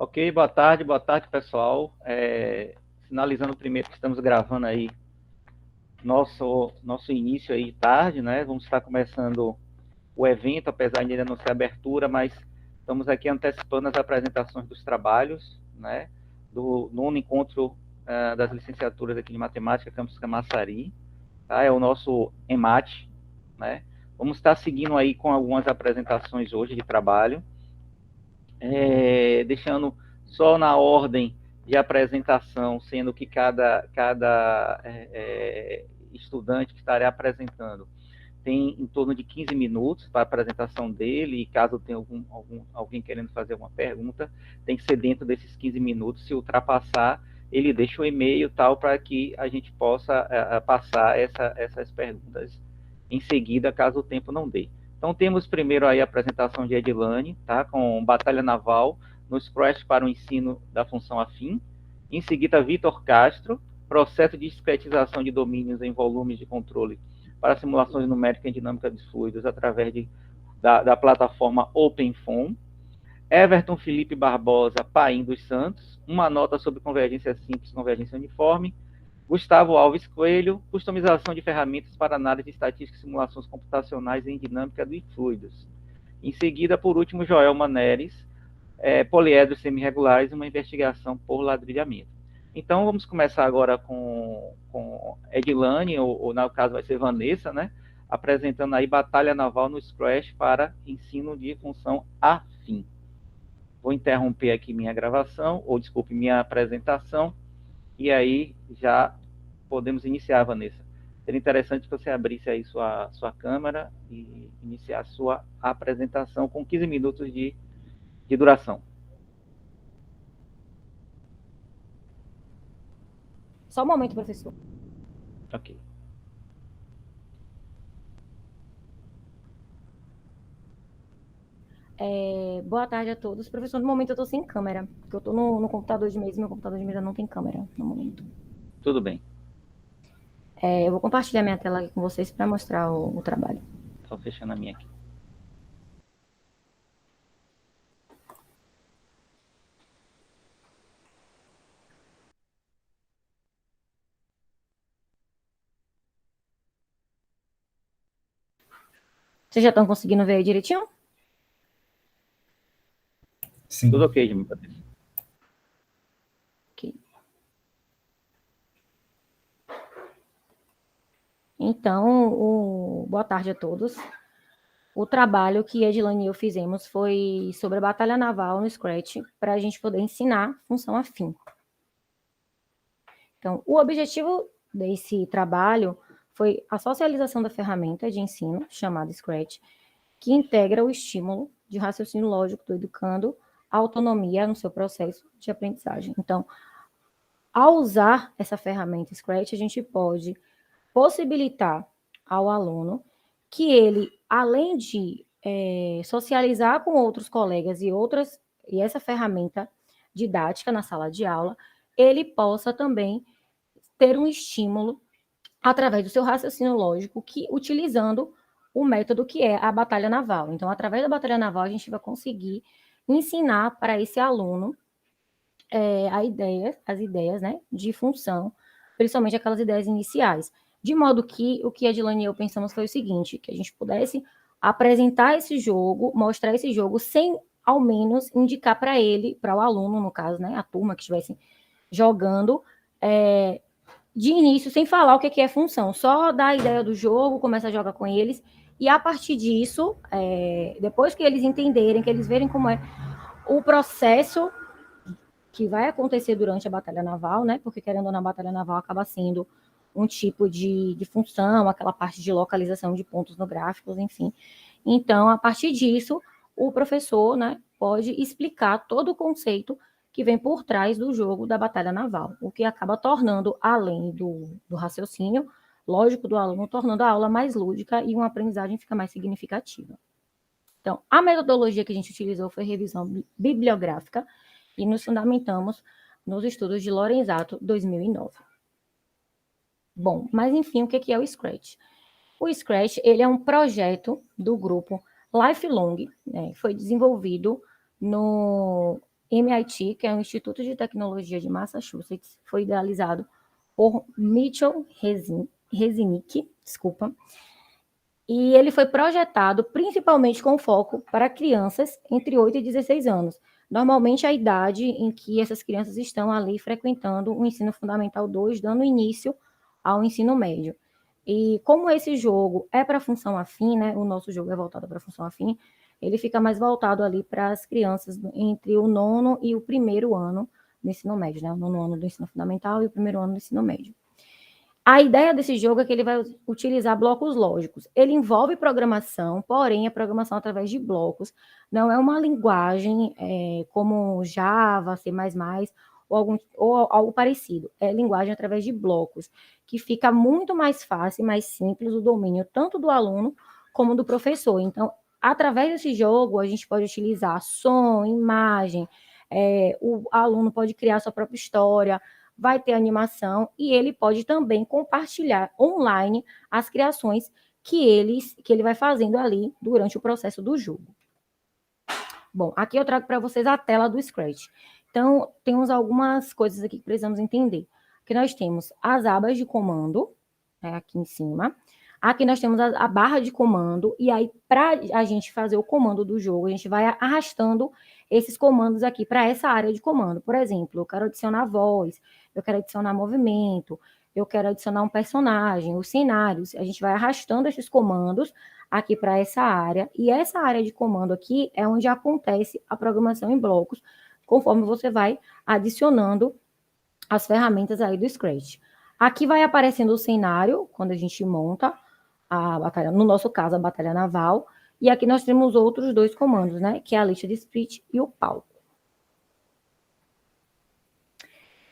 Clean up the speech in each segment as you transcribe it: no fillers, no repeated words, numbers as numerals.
Ok, boa tarde, pessoal. Sinalizando primeiro que estamos gravando aí nosso início aí tarde, né? Vamos estar começando o evento, apesar de ainda não ser abertura, mas estamos aqui antecipando as apresentações dos trabalhos, né? Do nono encontro das licenciaturas aqui de Matemática, Campus Camaçari, tá? É o nosso EMAT, né? Vamos estar seguindo aí com algumas apresentações hoje de trabalho, deixando só na ordem de apresentação, sendo que cada estudante que estará apresentando tem em torno de 15 minutos para a apresentação dele, e caso tenha alguém querendo fazer uma pergunta, tem que ser dentro desses 15 minutos. Se ultrapassar, ele deixa o e-mail tal para que a gente possa passar essas perguntas em seguida, caso o tempo não dê. Então, temos primeiro aí a apresentação de Edilane, tá, com Batalha Naval nos Crash para o ensino da função afim. Em seguida, Vitor Castro, processo de discretização de domínios em volumes de controle para simulações numéricas e dinâmica de fluidos através da plataforma OpenFOAM. Everton Felipe Barbosa, Paim dos Santos, uma nota sobre convergência simples, convergência uniforme. Gustavo Alves Coelho, customização de ferramentas para análise de estatística e simulações computacionais em dinâmica de fluidos. Em seguida, por último, Joel Maneres, poliedros semirregulares, uma investigação por ladrilhamento. Então, vamos começar agora com Edilane, ou no caso vai ser Vanessa, né? Apresentando aí Batalha Naval no Scratch para ensino de função afim. Vou interromper aqui minha gravação, ou desculpe, minha apresentação, e aí já podemos iniciar, Vanessa. Seria interessante que você abrisse aí sua câmera e iniciar a sua apresentação com 15 minutos de duração. Só um momento, professor. Ok. Boa tarde a todos. Professor, no momento eu estou sem câmera, porque eu estou no computador de mesa e meu computador de mesa não tem câmera no momento. Tudo bem. Eu vou compartilhar minha tela aqui com vocês para mostrar o trabalho. Só fechando a minha aqui. Vocês já estão conseguindo ver aí direitinho? Sim. Tudo ok, Jimmy. Ok. Então, boa tarde a todos. O trabalho que Edilane e eu fizemos foi sobre a Batalha Naval no Scratch, para a gente poder ensinar função afim. Então, o objetivo desse trabalho foi a socialização da ferramenta de ensino, chamada Scratch, que integra o estímulo de raciocínio lógico do educando à autonomia no seu processo de aprendizagem. Então, ao usar essa ferramenta Scratch, a gente pode possibilitar ao aluno que ele, além de socializar com outros colegas e essa ferramenta didática na sala de aula, ele possa também ter um estímulo através do seu raciocínio lógico, utilizando o método que é a batalha naval. Então, através da batalha naval, a gente vai conseguir ensinar para esse aluno as ideias, né, de função, principalmente aquelas ideias iniciais. De modo que o que a Edilane e eu pensamos foi o seguinte, que a gente pudesse apresentar esse jogo, mostrar esse jogo, sem, ao menos, indicar para ele, para o aluno, no caso, né, a turma que estivesse jogando, de início, sem falar o que é função, só dar a ideia do jogo, começa a jogar com eles, e a partir disso, depois que eles entenderem, que eles verem como é o processo que vai acontecer durante a batalha naval, né? Porque, querendo ou não, a batalha naval acaba sendo um tipo de função, aquela parte de localização de pontos no gráfico, enfim. Então, a partir disso, o professor, né, pode explicar todo o conceito que vem por trás do jogo da batalha naval, o que acaba tornando, além do raciocínio lógico do aluno, tornando a aula mais lúdica e uma aprendizagem fica mais significativa. Então, a metodologia que a gente utilizou foi revisão bibliográfica e nos fundamentamos nos estudos de Lorenzato, 2009. Bom, mas enfim, o que é o Scratch? O Scratch, ele é um projeto do grupo Lifelong, né? Foi desenvolvido MIT, que é o Instituto de Tecnologia de Massachusetts, foi idealizado por Mitchell Resnick, e ele foi projetado principalmente com foco para crianças entre 8 e 16 anos. Normalmente a idade em que essas crianças estão ali frequentando o ensino fundamental 2, dando início ao ensino médio. E como esse jogo é para função afim, né, o nosso jogo é voltado para função afim, ele fica mais voltado ali para as crianças entre o 9º e o 1º ano do ensino médio, né, o 9º ano do ensino fundamental e o 1º ano do ensino médio. A ideia desse jogo é que ele vai utilizar blocos lógicos. Ele envolve programação, porém, a programação através de blocos. Não é uma linguagem como Java, C++, ou algo parecido. É linguagem através de blocos, que fica muito mais fácil e mais simples o domínio tanto do aluno como do professor. Então, através desse jogo, a gente pode utilizar som, imagem, o aluno pode criar sua própria história, vai ter animação e ele pode também compartilhar online as criações que ele vai fazendo ali durante o processo do jogo. Bom, aqui eu trago para vocês a tela do Scratch. Então, temos algumas coisas aqui que precisamos entender. Aqui nós temos as abas de comando, aqui em cima. Aqui nós temos a barra de comando, e aí, para a gente fazer o comando do jogo, a gente vai arrastando esses comandos aqui para essa área de comando. Por exemplo, eu quero adicionar voz, eu quero adicionar movimento, eu quero adicionar um personagem, os cenários. A gente vai arrastando esses comandos aqui para essa área, e essa área de comando aqui é onde acontece a programação em blocos, conforme você vai adicionando as ferramentas aí do Scratch. Aqui vai aparecendo o cenário, quando a gente monta a batalha, no nosso caso, a batalha naval, e aqui nós temos outros dois comandos, né, que é a lista de split e o palco.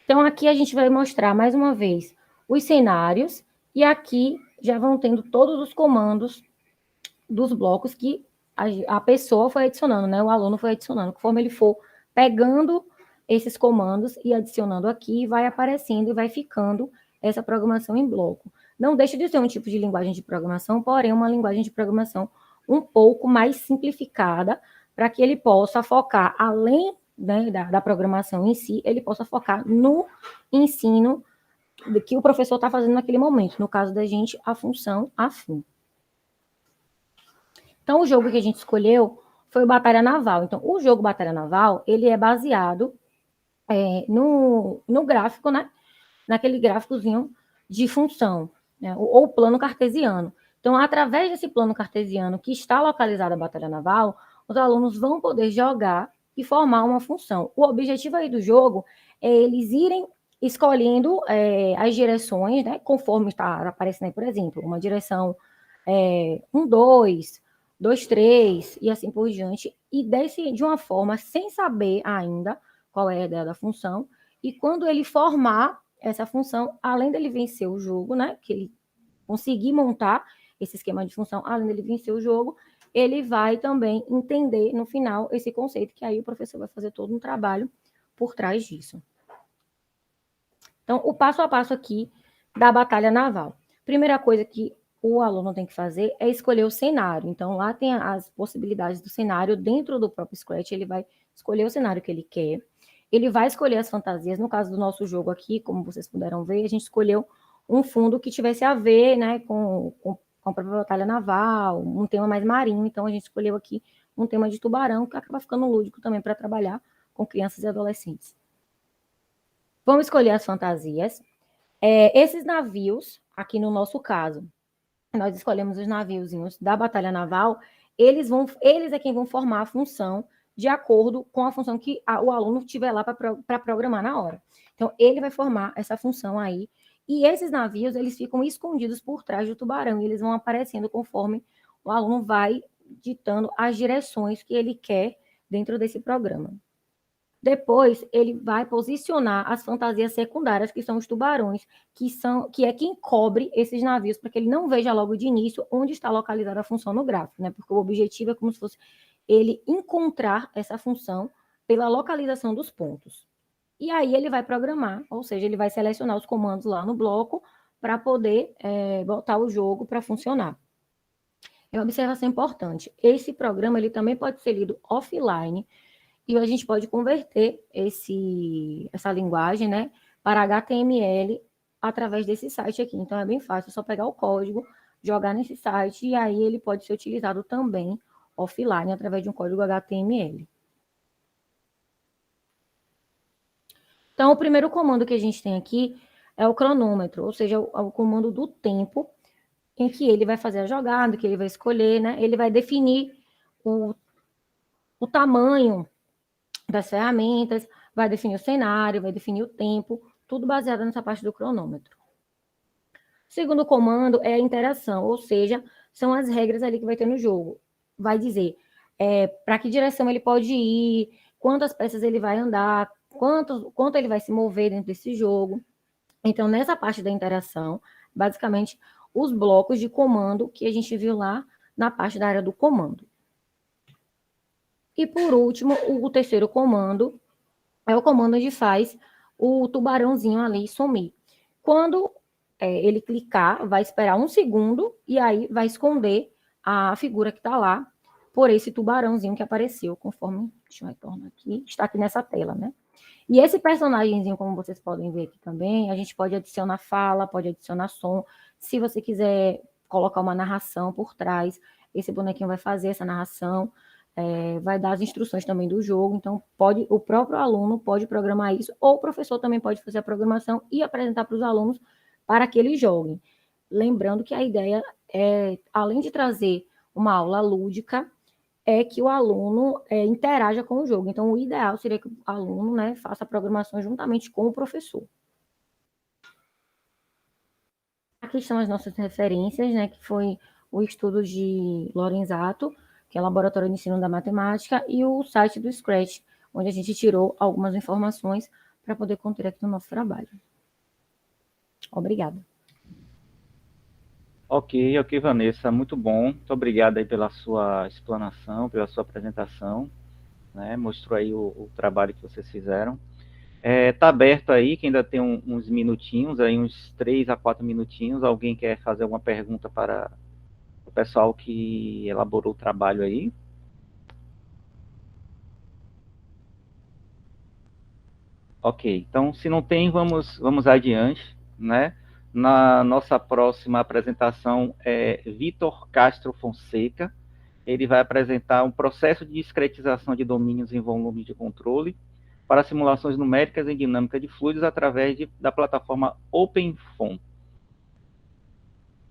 Então, aqui a gente vai mostrar, mais uma vez, os cenários, e aqui já vão tendo todos os comandos dos blocos que a pessoa foi adicionando, né, o aluno foi adicionando. Conforme ele for pegando esses comandos e adicionando aqui, vai aparecendo e vai ficando essa programação em bloco. Não deixa de ser um tipo de linguagem de programação, porém uma linguagem de programação um pouco mais simplificada, para que ele possa focar, além, né, da programação em si, ele possa focar no ensino que o professor está fazendo naquele momento. No caso da gente, a função afim. Então, o jogo que a gente escolheu foi o Batalha Naval. Então, o jogo Batalha Naval, ele é baseado no gráfico, né? Naquele gráficozinho de função, né? Ou plano cartesiano. Então, através desse plano cartesiano que está localizado a Batalha Naval, os alunos vão poder jogar e formar uma função. O objetivo aí do jogo é eles irem escolhendo as direções, né? Conforme está aparecendo aí, por exemplo, uma direção 1, 2, 2, 3 e assim por diante, e de uma forma sem saber ainda qual é a ideia da função, e quando ele formar essa função, além dele vencer o jogo, né, que ele conseguir montar esse esquema de função, além dele vencer o jogo, ele vai também entender no final esse conceito, que aí o professor vai fazer todo um trabalho por trás disso. Então, o passo a passo aqui da batalha naval. Primeira coisa que o aluno tem que fazer é escolher o cenário. Então, lá tem as possibilidades do cenário dentro do próprio Scratch, ele vai escolher o cenário que ele quer. Ele vai escolher as fantasias. No caso do nosso jogo aqui, como vocês puderam ver, a gente escolheu um fundo que tivesse a ver, né, com a própria batalha naval, um tema mais marinho. Então, a gente escolheu aqui um tema de tubarão, que acaba ficando lúdico também para trabalhar com crianças e adolescentes. Vamos escolher as fantasias. Esses navios, aqui no nosso caso, nós escolhemos os naviozinhos da batalha naval, eles é quem vão formar a função de acordo com a função que o aluno tiver lá para programar na hora. Então, ele vai formar essa função aí, e esses navios, eles ficam escondidos por trás do tubarão, e eles vão aparecendo conforme o aluno vai ditando as direções que ele quer dentro desse programa. Depois, ele vai posicionar as fantasias secundárias, que são os tubarões, que é quem cobre esses navios, para que ele não veja logo de início onde está localizada a função no gráfico, né? Porque o objetivo é como se fosse ele encontrar essa função pela localização dos pontos. E aí ele vai programar, ou seja, ele vai selecionar os comandos lá no bloco para poder botar o jogo para funcionar. É uma observação importante. Esse programa ele também pode ser lido offline, e a gente pode converter essa linguagem, né, para HTML através desse site aqui. Então, é bem fácil, é só pegar o código, jogar nesse site, e aí ele pode ser utilizado também offline, através de um código HTML. Então, o primeiro comando que a gente tem aqui é o cronômetro, ou seja, o comando do tempo em que ele vai fazer a jogada, que ele vai escolher, né? Ele vai definir o tamanho das ferramentas, vai definir o cenário, vai definir o tempo, tudo baseado nessa parte do cronômetro. O segundo comando é a interação, ou seja, são as regras ali que vai ter no jogo. Vai dizer para que direção ele pode ir, quantas peças ele vai andar, quanto ele vai se mover dentro desse jogo. Então, nessa parte da interação, basicamente, os blocos de comando que a gente viu lá na parte da área do comando. E, por último, o terceiro comando é o comando onde faz o tubarãozinho ali sumir. Quando ele clicar, vai esperar 1 segundo e aí vai esconder a figura que está lá por esse tubarãozinho que apareceu, conforme, deixa eu retornar aqui, está aqui nessa tela, né? E esse personagemzinho, como vocês podem ver aqui também, a gente pode adicionar fala, pode adicionar som. Se você quiser colocar uma narração por trás, esse bonequinho vai fazer essa narração, vai dar as instruções também do jogo. Então, o próprio aluno pode programar isso, ou o professor também pode fazer a programação e apresentar para os alunos para que eles joguem. Lembrando que a ideia é, além de trazer uma aula lúdica, é que o aluno interaja com o jogo. Então, o ideal seria que o aluno, né, faça a programação juntamente com o professor. Aqui estão as nossas referências, né, que foi o estudo de Lorenzato, que é o Laboratório de Ensino da Matemática, e o site do Scratch, onde a gente tirou algumas informações para poder conter aqui no nosso trabalho. Obrigada. Ok, Vanessa, muito bom. Muito obrigado aí pela sua explanação, pela sua apresentação, né? Mostrou aí o trabalho que vocês fizeram. Tá aberto aí, que ainda tem uns minutinhos, aí uns 3 a 4 minutinhos. Alguém quer fazer alguma pergunta para o pessoal que elaborou o trabalho aí? Ok, então se não tem, vamos adiante, né? Na nossa próxima apresentação é Vitor Castro Fonseca. Ele vai apresentar um processo de discretização de domínios em volume de controle para simulações numéricas em dinâmica de fluidos através da plataforma OpenFOAM.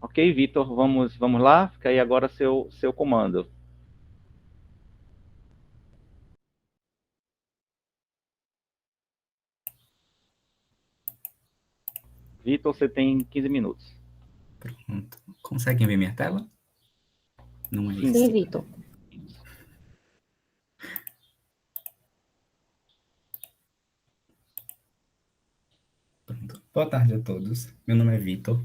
Ok, Vitor, vamos lá? Fica aí agora seu comando. Vitor, você tem 15 minutos. Pronto. Conseguem ver minha tela? Não é isso. Sim, Vitor. Pronto. Boa tarde a todos. Meu nome é Vitor.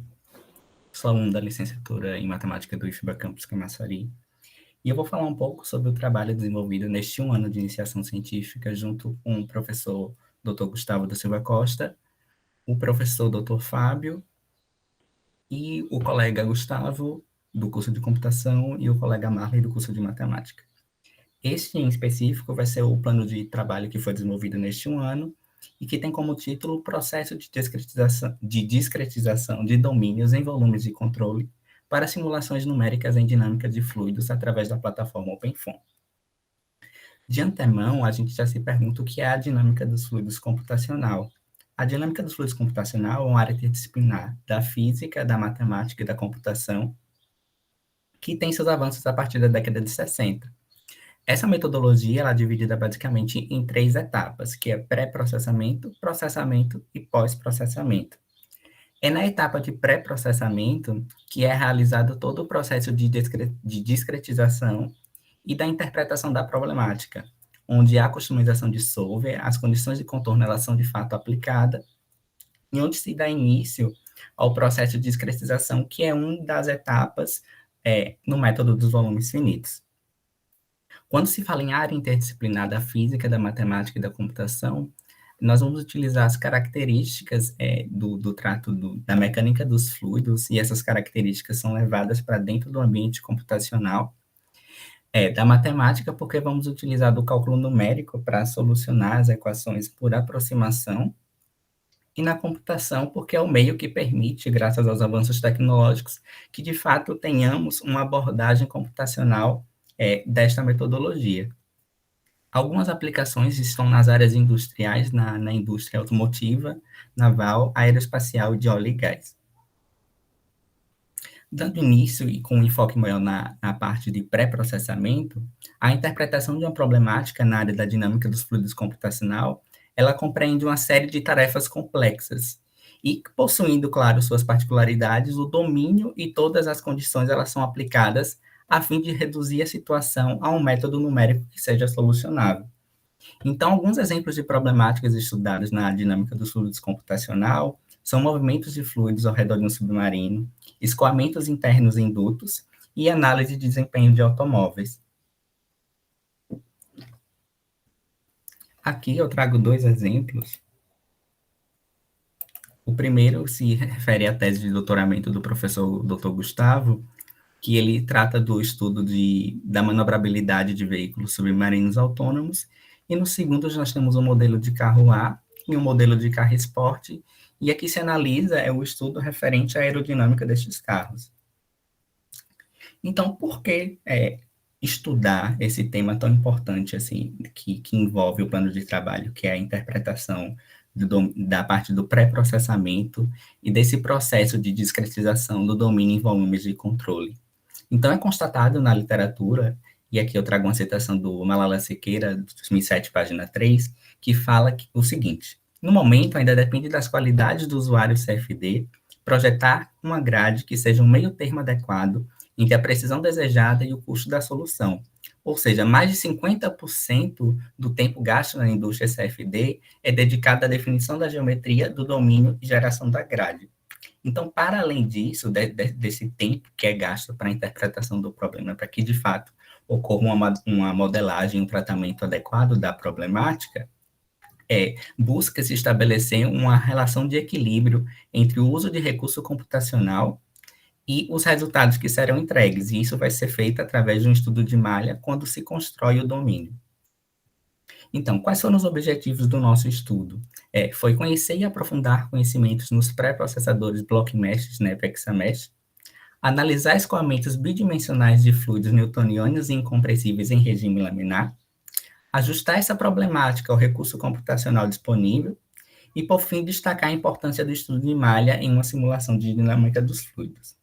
Sou aluno da licenciatura em Matemática do IFBA Campus Camaçari. E eu vou falar um pouco sobre o trabalho desenvolvido neste 1 ano de iniciação científica junto com o professor Dr. Gustavo da Silva Costa, o professor Dr. Fábio e o colega Gustavo, do curso de computação, e o colega Marley, do curso de matemática. Este, em específico, vai ser o plano de trabalho que foi desenvolvido neste 1 ano e que tem como título o processo de discretização de domínios em volumes de controle para simulações numéricas em dinâmica de fluidos através da plataforma OpenFOAM. De antemão, a gente já se pergunta o que é a dinâmica dos fluidos computacional. A dinâmica dos fluidos computacional é uma área interdisciplinar da física, da matemática e da computação, que tem seus avanços a partir da década de 60. Essa metodologia ela é dividida basicamente em 3 etapas, que é pré-processamento, processamento e pós-processamento. É na etapa de pré-processamento que é realizado todo o processo de discretização e da interpretação da problemática, onde a customização de solver, as condições de contorno elas são de fato aplicadas, e onde se dá início ao processo de discretização, que é uma das etapas no método dos volumes finitos. Quando se fala em área interdisciplinar da física, da matemática e da computação, nós vamos utilizar as características do trato da mecânica dos fluidos, e essas características são levadas para dentro do ambiente computacional, Da matemática, porque vamos utilizar do cálculo numérico para solucionar as equações por aproximação, e na computação, porque é o meio que permite, graças aos avanços tecnológicos, que de fato tenhamos uma abordagem computacional desta metodologia. Algumas aplicações estão nas áreas industriais, na indústria automotiva, naval, aeroespacial e de óleo e gás. Dando início e com um enfoque maior na parte de pré-processamento, a interpretação de uma problemática na área da dinâmica dos fluidos computacional, ela compreende uma série de tarefas complexas e, possuindo, claro, suas particularidades, o domínio e todas as condições elas são aplicadas a fim de reduzir a situação a um método numérico que seja solucionável. Então, alguns exemplos de problemáticas estudadas na dinâmica dos fluidos computacional são movimentos de fluidos ao redor de um submarino, escoamentos internos em dutos e análise de desempenho de automóveis. Aqui eu trago 2 exemplos. O primeiro se refere à tese de doutoramento do professor Dr. Gustavo, que ele trata do estudo da manobrabilidade de veículos submarinos autônomos, e no segundo nós temos um modelo de carro A e um modelo de carro esporte, e aqui se analisa o estudo referente à aerodinâmica destes carros. Então, por que estudar esse tema tão importante assim, que envolve o plano de trabalho, que é a interpretação da parte do pré-processamento e desse processo de discretização do domínio em volumes de controle? Então, é constatado na literatura, e aqui eu trago uma citação do Malala Siqueira, 2007, página 3, que fala o seguinte: no momento, ainda depende das qualidades do usuário CFD projetar uma grade que seja um meio termo adequado entre a precisão desejada e o custo da solução. Ou seja, mais de 50% do tempo gasto na indústria CFD é dedicado à definição da geometria, do domínio e geração da grade. Então, para além disso, desse tempo que é gasto para a interpretação do problema, para que, de fato, ocorra uma modelagem, um tratamento adequado da problemática, busca-se estabelecer uma relação de equilíbrio entre o uso de recurso computacional e os resultados que serão entregues, e isso vai ser feito através de um estudo de malha quando se constrói o domínio. Então, quais foram os objetivos do nosso estudo? Foi conhecer e aprofundar conhecimentos nos pré-processadores BlockMesh, Snap e Examesh, analisar escoamentos bidimensionais de fluidos newtonianos e incompressíveis em regime laminar, ajustar essa problemática ao recurso computacional disponível e, por fim, destacar a importância do estudo de malha em uma simulação de dinâmica dos fluidos.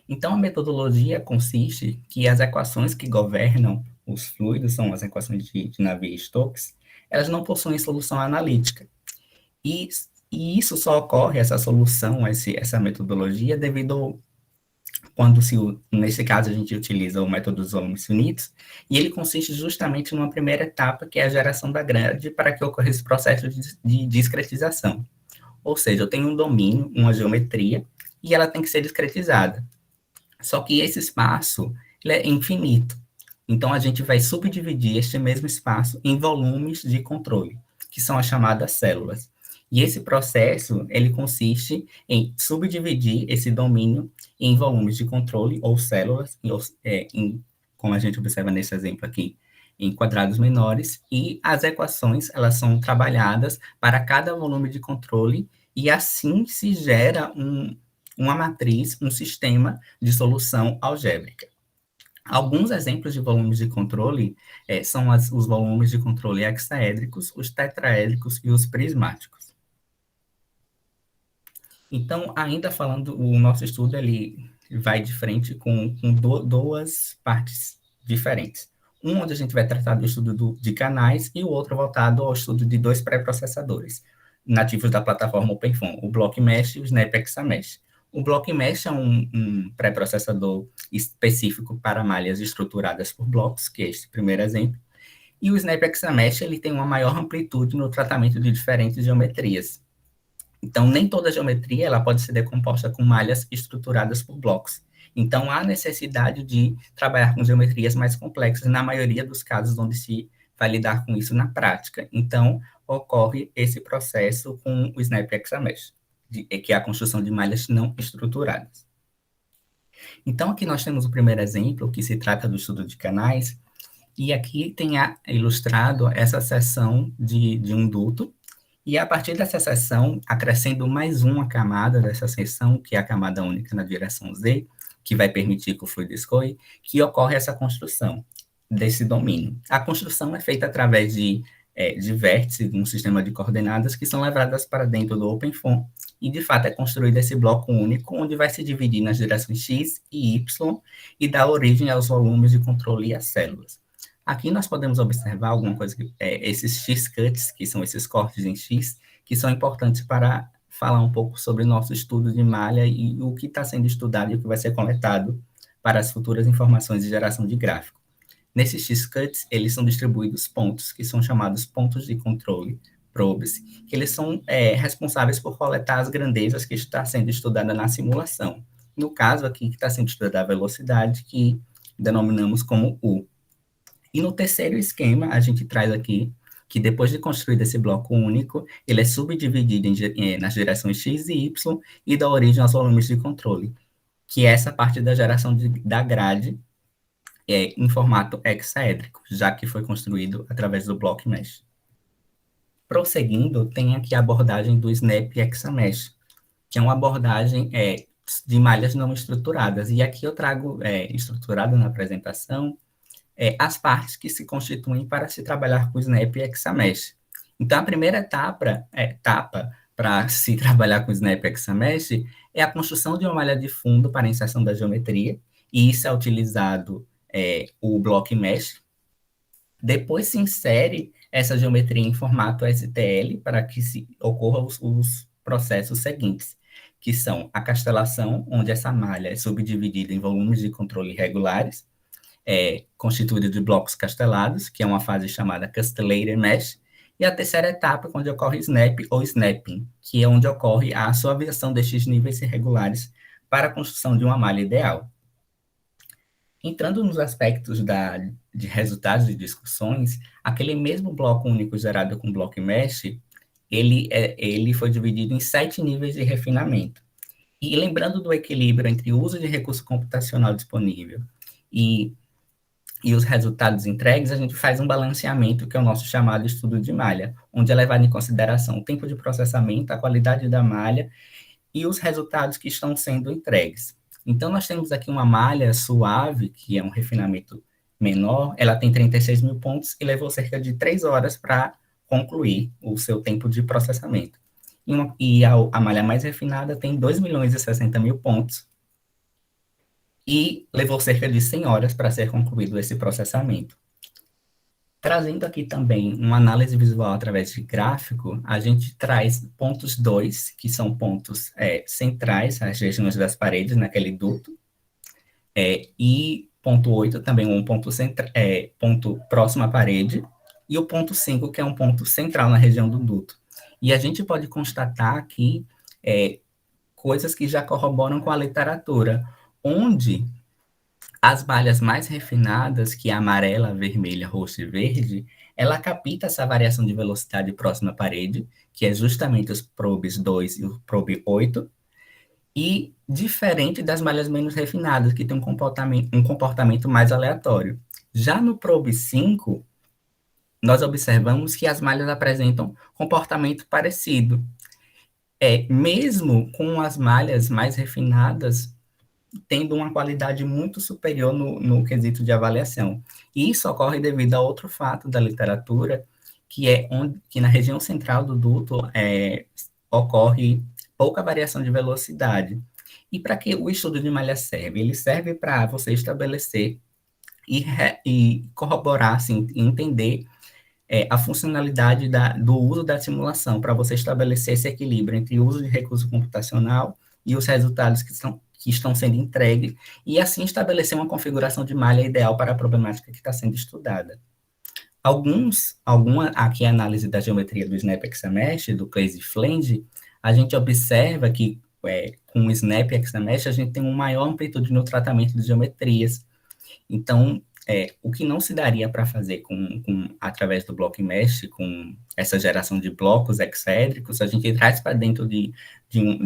Então, a metodologia consiste que as equações que governam os fluidos, são as equações de Navier-Stokes, elas não possuem solução analítica. E isso só ocorre, essa solução, essa metodologia, devido quando nesse caso a gente utiliza o método dos volumes finitos, e ele consiste justamente numa primeira etapa, que é a geração da grade, para que ocorra esse processo de discretização. Ou seja, eu tenho um domínio, uma geometria, e ela tem que ser discretizada. Só que esse espaço ele é infinito. Então, a gente vai subdividir este mesmo espaço em volumes de controle, que são as chamadas células. E esse processo, ele consiste em subdividir esse domínio em volumes de controle, ou células, como a gente observa nesse exemplo aqui, em quadrados menores, e as equações, elas são trabalhadas para cada volume de controle, e assim se gera uma matriz, um sistema de solução algébrica. Alguns exemplos de volumes de controle são os volumes de controle hexaédricos, os tetraédricos e os prismáticos. Então, ainda falando, o nosso estudo ele vai de frente com duas partes diferentes. Um onde a gente vai tratar do estudo de canais e o outro voltado ao estudo de 2 pré-processadores nativos da plataforma OpenFOAM, o BlockMesh e o Snap Examesh. O BlockMesh é um pré-processador específico para malhas estruturadas por blocos, que é esse primeiro exemplo, e o Snap Examesh ele tem uma maior amplitude no tratamento de diferentes geometrias. Então, nem toda geometria ela pode ser decomposta com malhas estruturadas por blocos. Então, há necessidade de trabalhar com geometrias mais complexas, na maioria dos casos onde se vai lidar com isso na prática. Então, ocorre esse processo com o Snap Examesh, que é a construção de malhas não estruturadas. Então, aqui nós temos o primeiro exemplo, que se trata do estudo de canais, e aqui tem ilustrado essa seção de um duto, e a partir dessa seção, acrescendo mais uma camada dessa seção, que é a camada única na direção Z, que vai permitir que o fluido escoe, que ocorre essa construção desse domínio. A construção é feita através de vértices de um sistema de coordenadas que são levadas para dentro do OpenFOAM, e de fato é construído esse bloco único, onde vai se dividir nas direções X e Y, e dar origem aos volumes de controle e às células. Aqui nós podemos observar alguma coisa, esses X-cuts, que são esses cortes em X, que são importantes para falar um pouco sobre o nosso estudo de malha e o que está sendo estudado e o que vai ser coletado para as futuras informações de geração de gráfico. Nesses X-cuts, eles são distribuídos pontos, que são chamados pontos de controle, probes, que eles são responsáveis por coletar as grandezas que está sendo estudada na simulação. No caso aqui, que está sendo estudada a velocidade, que denominamos como U. E no terceiro esquema, a gente traz aqui que depois de construído esse bloco único, ele é subdividido nas direções X e Y e dá origem aos volumes de controle, que é essa parte da geração da grade em formato hexaédrico, já que foi construído através do Block Mesh. Prosseguindo, tem aqui a abordagem do Snap Hexamesh, que é uma abordagem de malhas não estruturadas. E aqui eu trago estruturado na apresentação as partes que se constituem para se trabalhar com o Snap Hexamesh. Então, a primeira etapa para se trabalhar com o Snap Hexamesh é a construção de uma malha de fundo para a inserção da geometria, e isso é utilizado o Block Mesh. Depois se insere essa geometria em formato STL para que ocorram os processos seguintes, que são a castelação, onde essa malha é subdividida em volumes de controle regulares, constituído de blocos castelados, que é uma fase chamada Castellated Mesh, e a terceira etapa, onde ocorre Snap ou Snapping, que é onde ocorre a suavização destes níveis irregulares para a construção de uma malha ideal. Entrando nos aspectos de resultados de discussões, aquele mesmo bloco único gerado com Block Mesh, ele foi dividido em 7 níveis de refinamento. E lembrando do equilíbrio entre o uso de recurso computacional disponível e os resultados entregues, a gente faz um balanceamento, que é o nosso chamado estudo de malha, onde é levado em consideração o tempo de processamento, a qualidade da malha e os resultados que estão sendo entregues. Então, nós temos aqui uma malha suave, que é um refinamento menor, ela tem 36 mil pontos e levou cerca de 3 horas para concluir o seu tempo de processamento. E a malha mais refinada tem 2 milhões e 60 mil pontos e levou cerca de 100 horas para ser concluído esse processamento. Trazendo aqui também uma análise visual através de gráfico, a gente traz pontos 2, que são pontos centrais, as regiões das paredes naquele duto, e ponto 8 também um ponto próximo à parede, e o ponto 5, que é um ponto central na região do duto. E a gente pode constatar aqui coisas que já corroboram com a literatura, onde as malhas mais refinadas, que é a amarela, vermelha, roxa e verde, ela capta essa variação de velocidade próxima à parede, que é justamente os probes 2 e o probe 8, e diferente das malhas menos refinadas, que tem um comportamento mais aleatório. Já no probe 5, nós observamos que as malhas apresentam comportamento parecido. Mesmo com as malhas mais refinadas, tendo uma qualidade muito superior no quesito de avaliação. E isso ocorre devido a outro fato da literatura, que na região central do duto ocorre pouca variação de velocidade. E para que o estudo de malha serve? Ele serve para você estabelecer e corroborar, assim, entender a funcionalidade do uso da simulação, para você estabelecer esse equilíbrio entre o uso de recurso computacional e os resultados que estão sendo entregues, e assim estabelecer uma configuração de malha ideal para a problemática que está sendo estudada. Aqui a análise da geometria do Snap Hexamesh, do Claeys e Flenge, a gente observa que com o Snap Hexamesh a gente tem uma maior amplitude no tratamento de geometrias. Então, o que não se daria para fazer através do Block Mesh, com essa geração de blocos hexaédricos, a gente traz para dentro de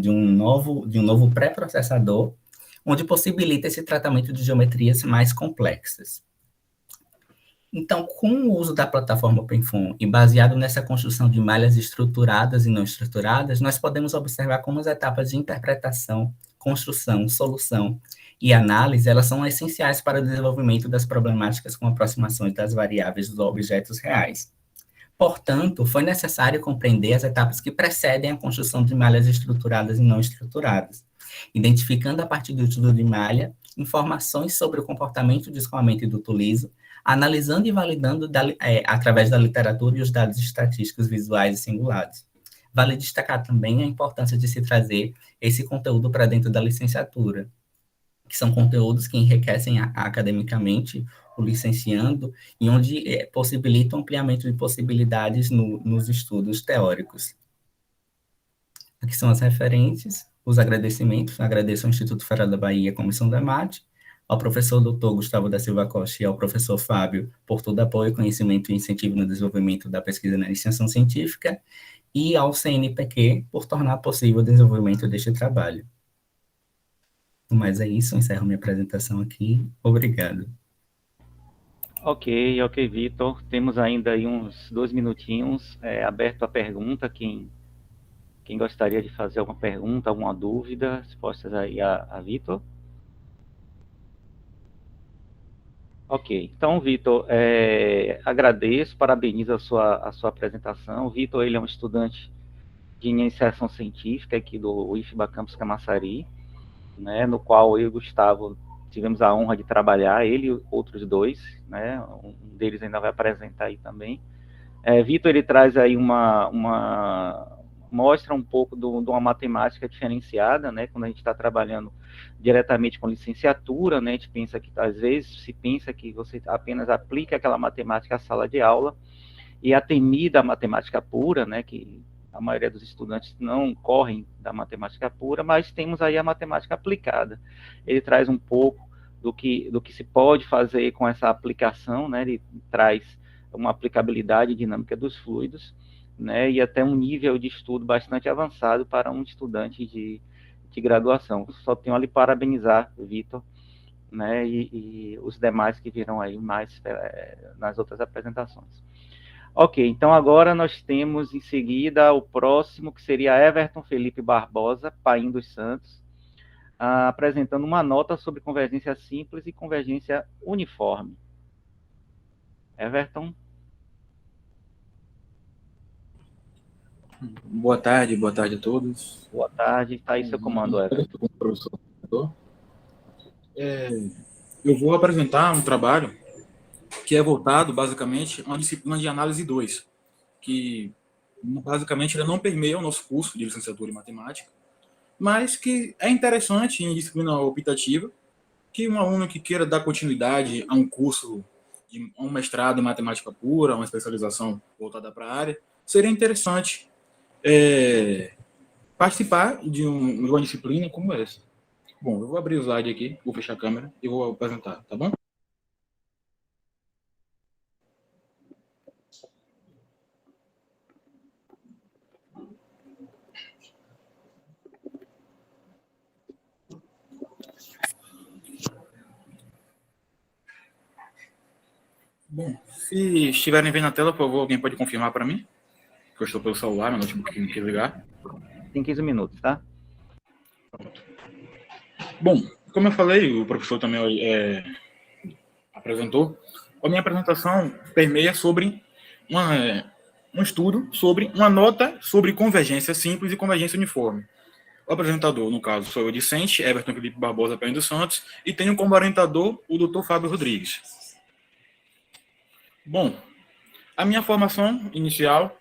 um novo pré-processador, onde possibilita esse tratamento de geometrias mais complexas. Então, com o uso da plataforma OpenFOAM e baseado nessa construção de malhas estruturadas e não estruturadas, nós podemos observar como as etapas de interpretação, construção, solução e análise, elas são essenciais para o desenvolvimento das problemáticas com aproximações das variáveis dos objetos reais. Portanto, foi necessário compreender as etapas que precedem a construção de malhas estruturadas e não estruturadas, identificando a partir do estudo de malha informações sobre o comportamento de escoamento e duto liso, analisando e validando através da literatura e os dados estatísticos visuais e singulares. Vale destacar também a importância de se trazer esse conteúdo para dentro da licenciatura, que são conteúdos que enriquecem academicamente o licenciando e onde possibilitam ampliamento de possibilidades nos estudos teóricos. Aqui são as referências, os agradecimentos. Agradeço ao Instituto Federal da Bahia, a Comissão da EMAD, ao professor Dr. Gustavo da Silva Costa e ao professor Fábio por todo apoio, conhecimento e incentivo no desenvolvimento da pesquisa na iniciação científica e ao CNPq por tornar possível o desenvolvimento deste trabalho. Mas é isso, encerro minha apresentação aqui. Obrigado. Ok, Vitor. Temos ainda aí uns 2 minutinhos aberto a pergunta. Quem gostaria de fazer alguma pergunta, alguma dúvida, respostas aí a Vitor? Ok, então, Vitor, agradeço, parabenizo a sua apresentação. O Vitor, ele é um estudante de iniciação científica aqui do IFBA Campus Camaçari, né, no qual eu e o Gustavo tivemos a honra de trabalhar, ele e outros dois, né, um deles ainda vai apresentar aí também. Vitor, ele traz aí mostra um pouco de uma matemática diferenciada, né, quando a gente está trabalhando diretamente com licenciatura, né, a gente pensa que, às vezes, se pensa que você apenas aplica aquela matemática à sala de aula, e a temida matemática pura, né, que a maioria dos estudantes não correm da matemática pura, mas temos aí a matemática aplicada. Ele traz um pouco do que se pode fazer com essa aplicação, né, ele traz uma aplicabilidade dinâmica dos fluidos, né, e até um nível de estudo bastante avançado para um estudante de graduação. Só tenho a lhe parabenizar, Vitor, né, e os demais que virão aí mais nas outras apresentações. Ok, então agora nós temos em seguida o próximo, que seria Everton Felipe Barbosa, Paim dos Santos, apresentando uma nota sobre convergência simples e convergência uniforme. Everton. Boa tarde a todos. Boa tarde, está aí seu comando, Everton. Eu vou apresentar um trabalho que é voltado, basicamente, a uma disciplina de análise 2, que, basicamente, ele não permeia o nosso curso de licenciatura em matemática, mas que é interessante em disciplina optativa, que um aluno que queira dar continuidade a um curso, a um mestrado em matemática pura, uma especialização voltada para a área, seria interessante participar de uma disciplina como essa. Bom, eu vou abrir o slide aqui, vou fechar a câmera e vou apresentar, tá bom? Bom, se estiverem vendo na tela, por favor, alguém pode confirmar para mim? Que eu estou pelo celular, meu notebook não quer ligar. Tem 15 minutos, tá? Pronto. Bom, como eu falei, o professor também apresentou, a minha apresentação permeia sobre um estudo sobre uma nota sobre convergência simples e convergência uniforme. O apresentador, no caso, sou eu, discente, Everton Felipe Barbosa Paim dos Santos, e tenho como orientador o Dr. Fábio Rodrigues. Bom, a minha formação inicial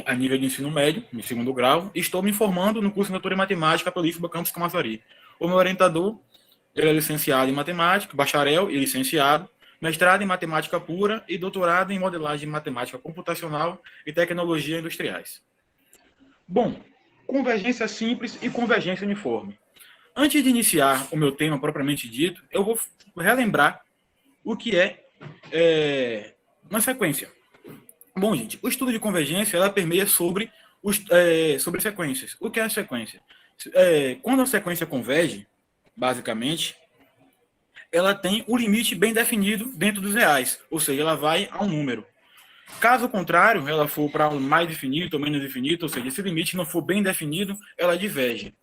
a nível de ensino médio, no segundo grau, e estou me formando no curso de Doutora em Matemática pelo IFBA Campus Camaçari. O meu orientador, ele é licenciado em Matemática, bacharel e licenciado, mestrado em Matemática Pura e doutorado em Modelagem de Matemática Computacional e Tecnologia Industriais. Bom, convergência simples e convergência uniforme. Antes de iniciar o meu tema propriamente dito, eu vou relembrar o que é uma sequência. Bom, gente, o estudo de convergência ela permeia sobre sequências. O que é a sequência? Quando a sequência converge, basicamente, ela tem o limite bem definido dentro dos reais, ou seja, ela vai a um número. Caso contrário, ela for para um mais definido ou menos definido, ou seja, esse limite não for bem definido, ela diverge.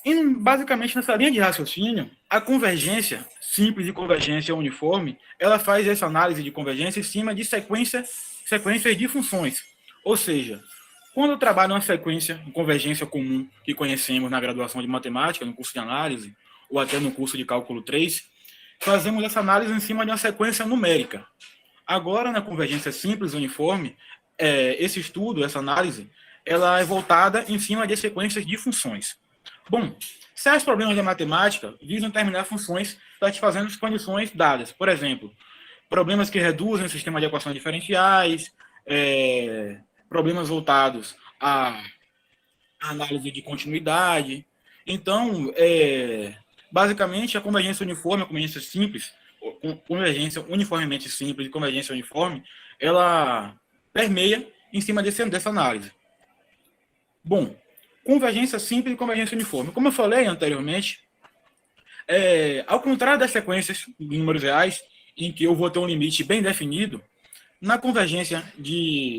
E, basicamente, nessa linha de raciocínio, a convergência simples e convergência uniforme, ela faz essa análise de convergência em cima de sequências de funções. Ou seja, quando eu trabalho uma sequência de convergência comum que conhecemos na graduação de matemática, no curso de análise, ou até no curso de cálculo 3, fazemos essa análise em cima de uma sequência numérica. Agora, na convergência simples uniforme, esse estudo, essa análise, ela é voltada em cima de sequências de funções. Bom, certos problemas da matemática visam determinar funções satisfazendo as condições dadas. Por exemplo, problemas que reduzem o sistema de equações diferenciais, problemas voltados à análise de continuidade. Então, basicamente, a convergência uniforme, a convergência simples, convergência uniformemente simples e convergência uniforme, ela permeia em cima dessa análise. Bom, convergência simples e convergência uniforme. Como eu falei anteriormente, ao contrário das sequências de números reais, em que eu vou ter um limite bem definido, na convergência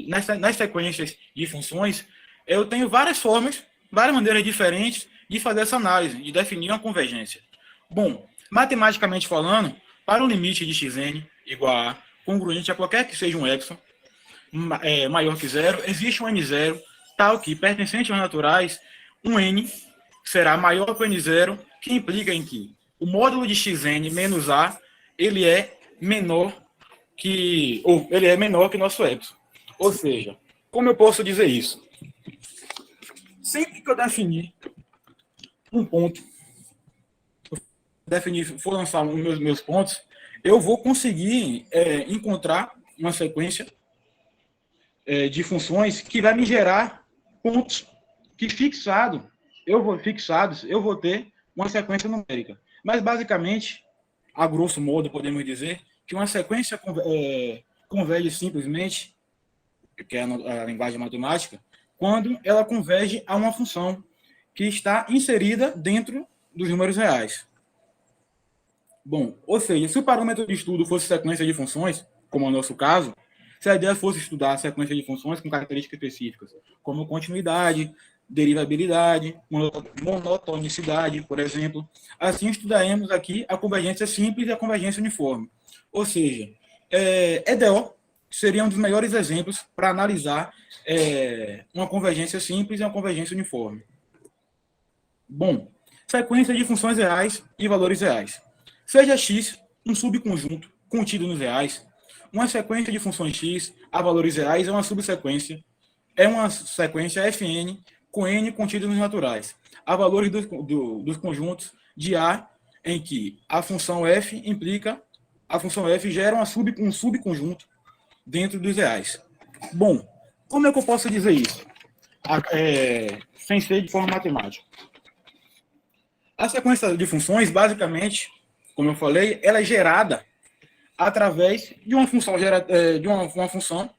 nas sequências de funções, eu tenho várias formas, várias maneiras diferentes de fazer essa análise, de definir uma convergência. Bom, matematicamente falando, para o limite de xn igual a congruente a qualquer que seja um epsilon maior que zero, existe um n0 tal que, pertencente aos naturais, um n será maior que o n0, que implica em que o módulo de xn menos a, ele é menor que nosso epsilon. Ou seja, como eu posso dizer isso? Sempre que eu definir um ponto, for lançar os meus pontos, eu vou conseguir encontrar uma sequência de funções que vai me gerar pontos que fixados eu vou ter uma sequência numérica. Mas, basicamente, a grosso modo, podemos dizer que uma sequência converge simplesmente, que é a linguagem matemática, quando ela converge a uma função que está inserida dentro dos números reais. Bom, ou seja, se o parâmetro de estudo fosse sequência de funções, como é o nosso caso, se a ideia fosse estudar a sequência de funções com características específicas, como continuidade, derivabilidade, monotonicidade, por exemplo, assim estudaremos aqui a convergência simples e a convergência uniforme. Ou seja, EDO seria um dos melhores exemplos para analisar uma convergência simples e uma convergência uniforme. Bom, sequência de funções reais e valores reais. Seja x um subconjunto contido nos reais, uma sequência de funções x a valores reais é uma subsequência, é uma sequência Fn com n contido nos naturais, a valores dos conjuntos de A, em que a função f implica, a função f gera um subconjunto dentro dos reais. Bom, como é que eu posso dizer isso? Sem ser de forma matemática. A sequência de funções, basicamente, como eu falei, ela é gerada através de uma função, uma função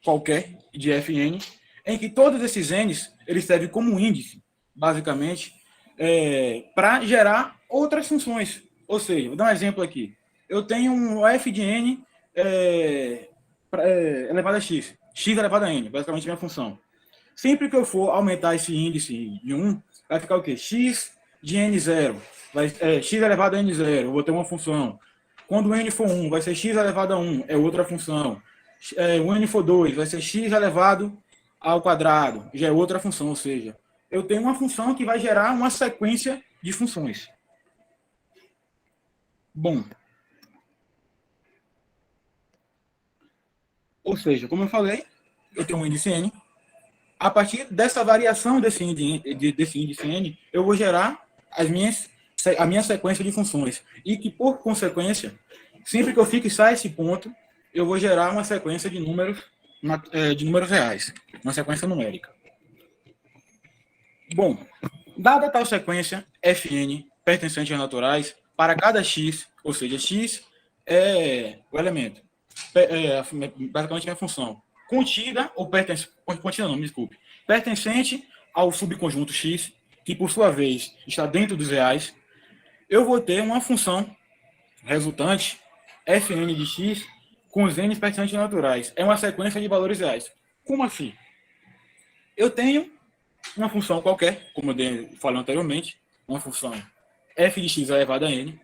qualquer de Fn, em que todos esses n's eles servem como índice, basicamente, para gerar outras funções. Ou seja, vou dar um exemplo aqui. Eu tenho um f de n elevado a x elevado a n, basicamente minha função. Sempre que eu for aumentar esse índice de 1, vai ficar o quê? X de n0, x elevado a n0, eu vou ter uma função. Quando o n for 1, vai ser x elevado a 1, é outra função. O n for 2, vai ser x elevado ao quadrado, já é outra função, ou seja, eu tenho uma função que vai gerar uma sequência de funções. Bom, ou seja, como eu falei, eu tenho um índice n. A partir dessa variação desse índice n, eu vou gerar a minha sequência de funções. E que, por consequência, sempre que eu fixar esse ponto, eu vou gerar uma sequência de números reais, uma sequência numérica. Bom, dada tal sequência Fn pertencente aos naturais, para cada x, ou seja, x é o elemento, basicamente minha função, contida ou pertencente ao subconjunto x, que por sua vez está dentro dos reais, eu vou ter uma função resultante, fn de x, com os n pertencentes naturais. É uma sequência de valores reais. Como assim? Eu tenho uma função qualquer, como eu falei anteriormente, uma função f de x elevado a n.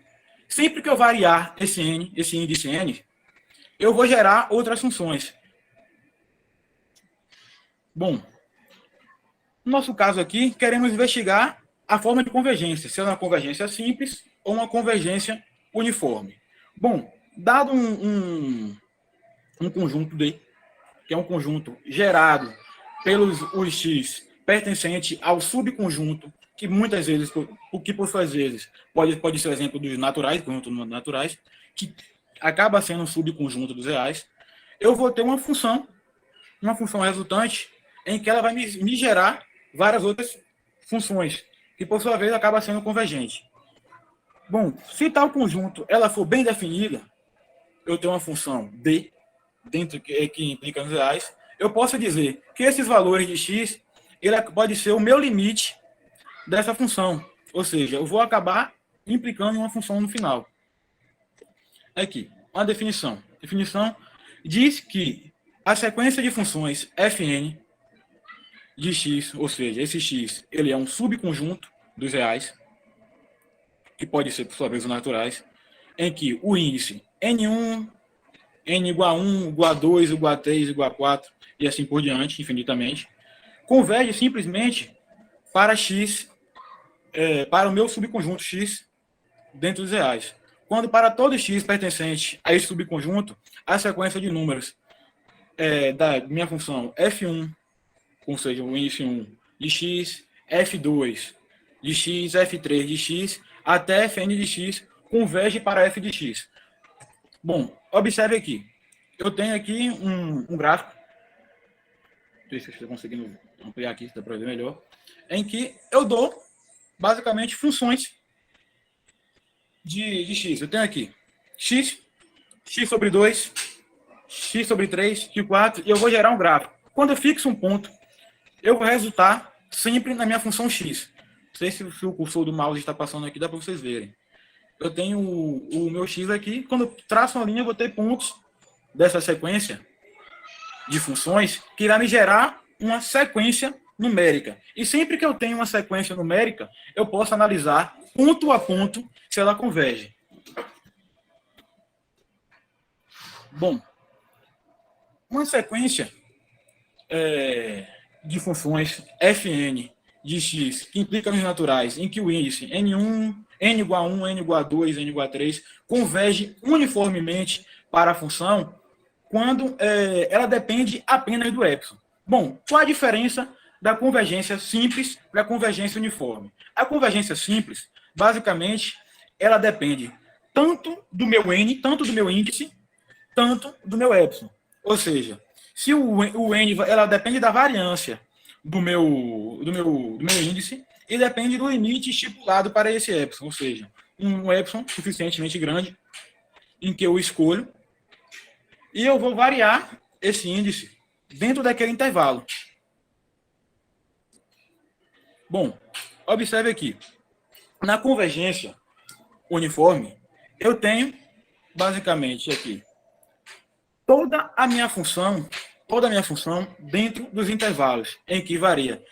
Sempre que eu variar esse índice n, eu vou gerar outras funções. Bom, no nosso caso aqui, queremos investigar a forma de convergência, se é uma convergência simples ou uma convergência uniforme. Bom, dado um conjunto D, que é um conjunto gerado pelos os x pertencente ao subconjunto, que muitas vezes, que por suas vezes, pode ser o exemplo dos naturais, conjuntos naturais, que acaba sendo um subconjunto dos reais, eu vou ter uma função resultante em que ela vai me gerar várias outras funções, que por sua vez acaba sendo convergente. Bom, se tal conjunto ela for bem definida, eu tenho uma função D, dentro que implica nos reais, eu posso dizer que esses valores de x, ele pode ser o meu limite dessa função. Ou seja, eu vou acabar implicando em uma função no final. Aqui, uma definição. A definição diz que a sequência de funções fn de x, ou seja, esse x, ele é um subconjunto dos reais, que pode ser, por sua vez, os naturais, em que o índice n1, n igual a 1, igual a 2, igual a 3, igual a 4, e assim por diante, infinitamente, converge simplesmente para x, para o meu subconjunto x dentro dos reais. Quando para todo x pertencente a esse subconjunto, a sequência de números da minha função f1, ou seja, o índice 1 de x, f2 de x, f3 de x, até fn de x, converge para f de x. Bom, observe aqui. Eu tenho aqui um gráfico, não sei se estou conseguindo ampliar aqui, para ver melhor, em que eu dou, basicamente, funções de x. Eu tenho aqui x sobre 2, x sobre 3, x4, e eu vou gerar um gráfico. Quando eu fixo um ponto, eu vou resultar sempre na minha função x. Não sei se o cursor do mouse está passando aqui, dá para vocês verem. Eu tenho o meu x aqui. Quando eu traço uma linha, eu vou ter pontos dessa sequência de funções que irá me gerar uma sequência numérica. E sempre que eu tenho uma sequência numérica, eu posso analisar ponto a ponto se ela converge. Bom, uma sequência de funções fn de x que implica nos naturais, em que o índice n1, n igual a 1, n igual a 2, n igual a 3, converge uniformemente para a função quando ela depende apenas do epsilon. Bom, qual a diferença da convergência simples para a convergência uniforme? A convergência simples, basicamente, ela depende tanto do meu n, tanto do meu índice, tanto do meu epsilon. Ou seja, se o n ela depende da variância do meu índice e depende do limite estipulado para esse epsilon, ou seja, um epsilon suficientemente grande em que eu escolho e eu vou variar esse índice dentro daquele intervalo. Bom, observe aqui. Na convergência uniforme, eu tenho basicamente aqui toda a minha função dentro dos intervalos, em que varia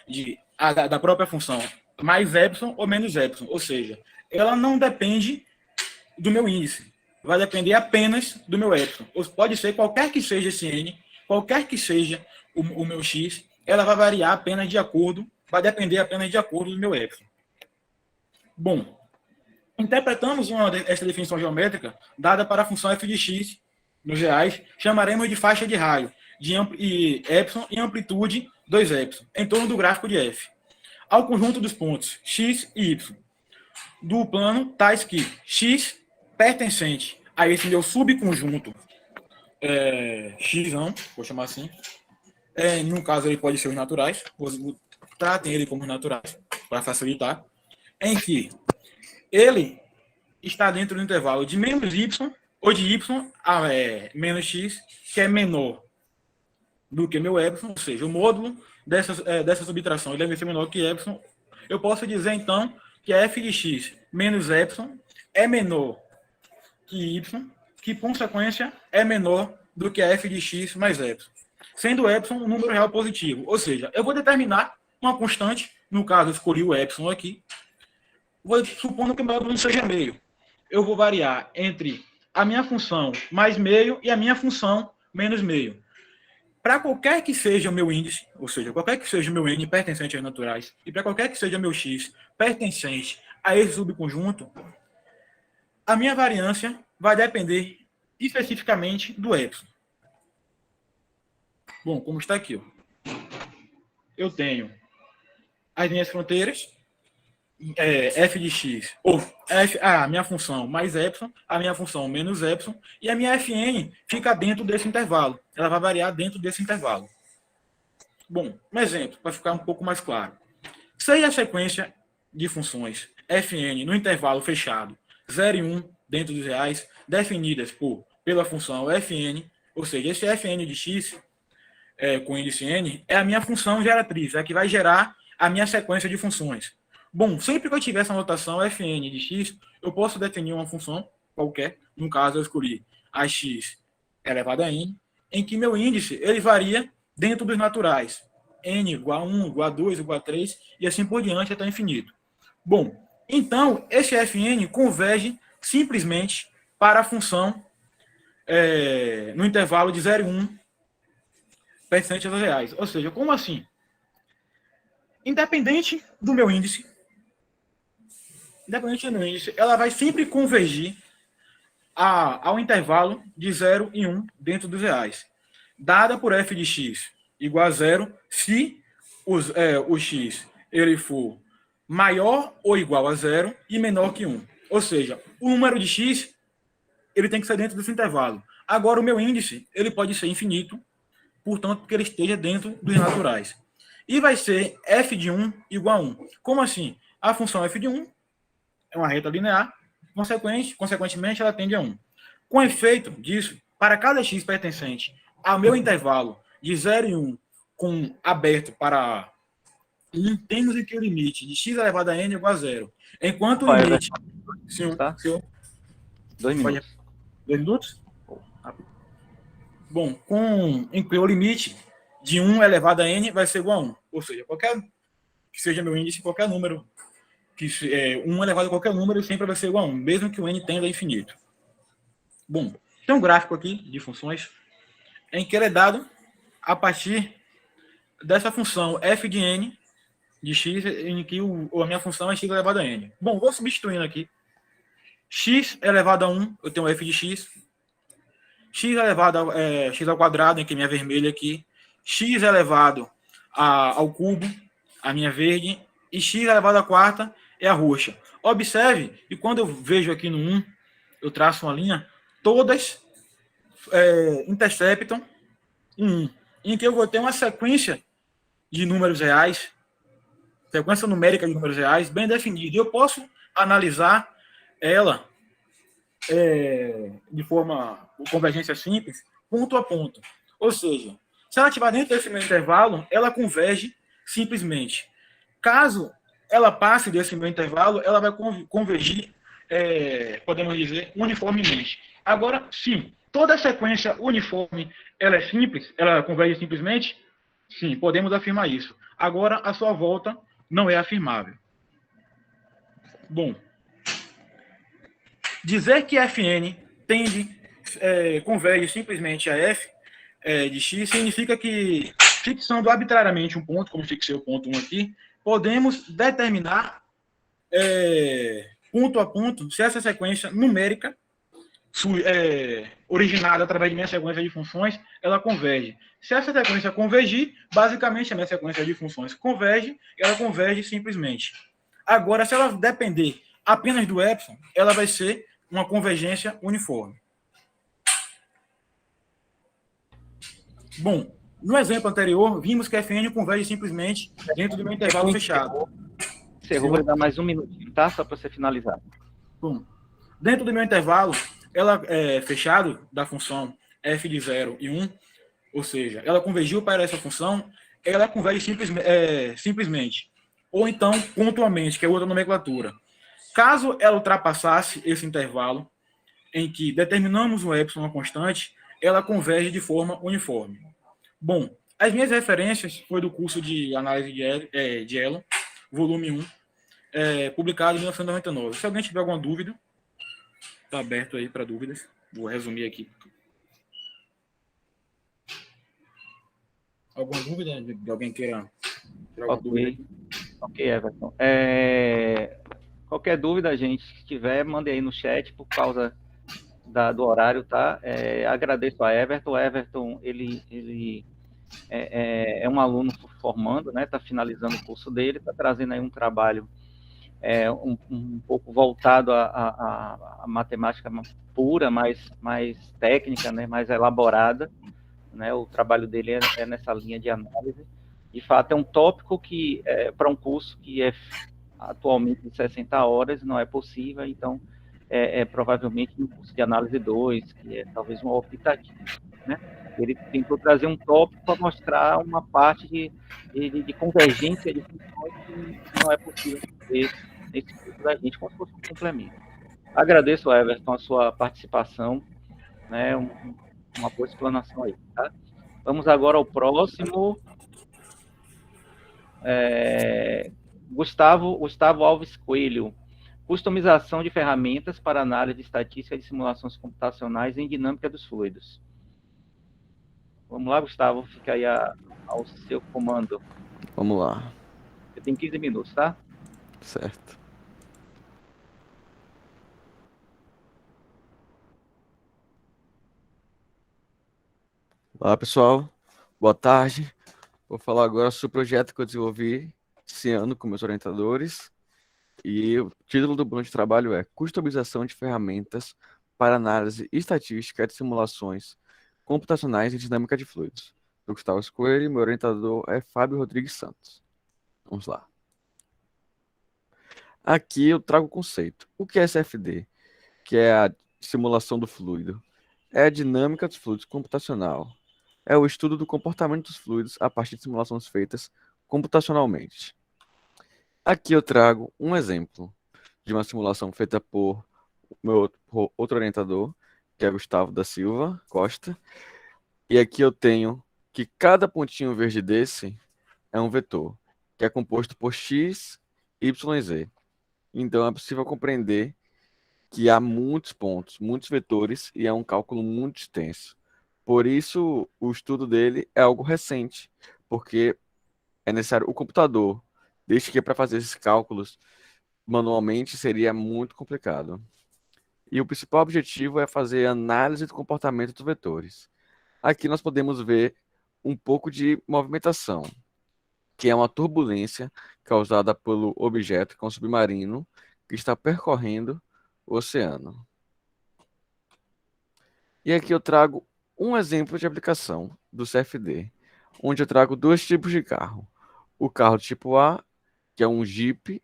da própria função mais epsilon ou menos epsilon. Ou seja, ela não depende do meu índice, vai depender apenas do meu epsilon. Ou pode ser qualquer que seja esse n, qualquer que seja o meu x, ela vai variar apenas de acordo, vai depender apenas de acordo do meu epsilon. Bom, interpretamos essa definição geométrica dada para a função f de x nos reais, chamaremos de faixa de raio de epsilon e amplitude 2 epsilon, em torno do gráfico de f. Ao conjunto dos pontos x e y do plano, tais que x pertencente a esse meu subconjunto x, vou chamar assim, no caso ele pode ser os naturais, tratem ele como naturais, para facilitar, em que ele está dentro do intervalo de menos y, ou de y a menos x, que é menor do que meu epsilon, ou seja, o módulo dessa subtração ele deve ser menor que epsilon. Eu posso dizer, então, que f de x menos epsilon é menor que y, que, por consequência, é menor do que a f de x mais epsilon, sendo epsilon um número real positivo. Ou seja, eu vou determinar uma constante, no caso, eu escolhi o epsilon aqui, supondo que o meu número seja meio. Eu vou variar entre a minha função mais meio e a minha função menos meio. Para qualquer que seja o meu índice, ou seja, qualquer que seja o meu n pertencente às naturais, e para qualquer que seja o meu x pertencente a esse subconjunto, a minha variância vai depender especificamente do epsilon. Bom, como está aqui, ó, eu tenho as minhas fronteiras, f de x, ou a minha função mais epsilon, a minha função menos epsilon, e a minha fn fica dentro desse intervalo. Ela vai variar dentro desse intervalo. Bom, um exemplo, para ficar um pouco mais claro. Se a sequência de funções fn no intervalo fechado 0 e 1 dentro dos reais, definidas pela função fn, ou seja, esse fn de x com índice n, é a minha função geratriz, é a que vai gerar a minha sequência de funções. Bom, sempre que eu tiver essa notação fn de x, eu posso definir uma função qualquer, no caso eu escolhi a x elevado a n, em que meu índice ele varia dentro dos naturais, n igual a 1, igual a 2, igual a 3, e assim por diante até infinito. Bom, então esse fn converge simplesmente para a função no intervalo de 0 e 1 pertencente aos reais. Ou seja, como assim? Independente do meu índice, ela vai sempre convergir ao intervalo de 0 e 1 dentro dos reais, dada por f de x igual a 0 se o x ele for maior ou igual a 0 e menor que 1. Ou seja, o número de x ele tem que ser dentro desse intervalo. Agora, o meu índice ele pode ser infinito, portanto, que ele esteja dentro dos naturais. E vai ser f de 1 igual a 1. Como assim? A função f de 1 é uma reta linear, consequentemente, ela tende a 1. Com efeito disso, para cada x pertencente ao meu intervalo de 0 e 1 aberto para 1, temos aqui o limite de x elevado a n igual a 0. Enquanto o limite... Sim, tá? senhor. 2 minutos. 2 minutos? Bom, em que o limite de 1 elevado a n vai ser igual a 1. Ou seja, qualquer que seja meu índice, qualquer número, 1 elevado a qualquer número sempre vai ser igual a 1, mesmo que o n tenda a infinito. Bom, tem um gráfico aqui de funções em que ele é dado a partir dessa função f de n de x, em que a minha função é x elevado a n. Bom, vou substituindo aqui. X elevado a 1, eu tenho f de x. X elevado a x ao quadrado, em que minha vermelha aqui. X elevado ao cubo, a minha verde. E x elevado à quarta é a roxa. Observe que quando eu vejo aqui no 1, eu traço uma linha, todas interceptam em 1, em que eu vou ter uma sequência de números reais, sequência numérica de números reais bem definida. E eu posso analisar ela de forma convergência simples, ponto a ponto. Ou seja, se ela estiver dentro desse meu intervalo, ela converge simplesmente. Caso ela passe desse meu intervalo, ela vai convergir, podemos dizer, uniformemente. Agora, sim, toda sequência uniforme, ela é simples, ela converge simplesmente? Sim, podemos afirmar isso. Agora, a sua volta não é afirmável. Bom, dizer que Fn converge simplesmente a f de x significa que, fixando arbitrariamente um ponto, como fixei o ponto 1 aqui, podemos determinar ponto a ponto se essa sequência numérica originada através de minha sequência de funções, ela converge. Se essa sequência convergir, basicamente a minha sequência de funções converge, ela converge simplesmente. Agora, se ela depender apenas do epsilon, ela vai ser uma convergência uniforme. Bom, no exemplo anterior, vimos que Fn converge simplesmente dentro do meu intervalo fechado. Encerrou, vou dar mais um minutinho, tá? Só para você finalizar. Bom, dentro do meu intervalo, ela é fechado da função f de 0 e 1, ou seja, ela convergiu para essa função, ela converge simplesmente. Ou então, pontualmente, que é outra nomenclatura. Caso ela ultrapassasse esse intervalo em que determinamos o epsilon uma constante, ela converge de forma uniforme. Bom, as minhas referências foi do curso de análise de Elon, volume 1, publicado em 1999. Se alguém tiver alguma dúvida, está aberto aí para dúvidas. Vou resumir aqui. Alguma dúvida de alguém queira tirar alguma dúvida aqui? Ok, Everton. Qualquer dúvida, gente, se tiver, mande aí no chat por causa do horário, tá? Agradeço a Everton. O Everton, ele é um aluno formando, né? Está finalizando o curso dele, está trazendo aí um trabalho um pouco voltado à matemática pura, mais técnica, né? Mais elaborada, né? O trabalho dele é nessa linha de análise. De fato, é um tópico que, para um curso que é atualmente de 60 horas, não é possível, então, provavelmente no curso de análise 2, que é talvez uma optativa, né? Ele tentou trazer um tópico para mostrar uma parte de convergência de funções que não é possível fazer nesse curso da gente, como se fosse um complemento. Agradeço, Everton, a sua participação, né? Uma boa explanação aí, tá? Vamos agora ao próximo. Gustavo Alves Coelho. Customização de ferramentas para análise de estatística de simulações computacionais em dinâmica dos fluidos. Vamos lá, Gustavo, fica aí ao seu comando. Vamos lá. Você tem 15 minutos, tá? Certo. Olá, pessoal. Boa tarde. Vou falar agora sobre o projeto que eu desenvolvi esse ano com meus orientadores. E o título do plano de trabalho é Customização de ferramentas para análise estatística de simulações computacionais em dinâmica de fluidos. Do Gustavo Coelho, meu orientador é Fábio Rodrigues Santos. Vamos lá. Aqui eu trago o conceito. O que é CFD? Que é a simulação do fluido. É a dinâmica dos fluidos computacional. É o estudo do comportamento dos fluidos a partir de simulações feitas computacionalmente. Aqui eu trago um exemplo de uma simulação feita por meu outro orientador, que é Gustavo da Silva Costa. E aqui eu tenho que cada pontinho verde desse é um vetor, que é composto por x, y e z. Então é possível compreender que há muitos pontos, muitos vetores, e é um cálculo muito extenso. Por isso, o estudo dele é algo recente, porque é necessário o computador, desde que para fazer esses cálculos manualmente seria muito complicado. E o principal objetivo é fazer análise do comportamento dos vetores. Aqui nós podemos ver um pouco de movimentação, que é uma turbulência causada pelo objeto, que é um submarino, que está percorrendo o oceano. E aqui eu trago um exemplo de aplicação do CFD, onde eu trago dois tipos de carro. O carro tipo A, que é um Jeep,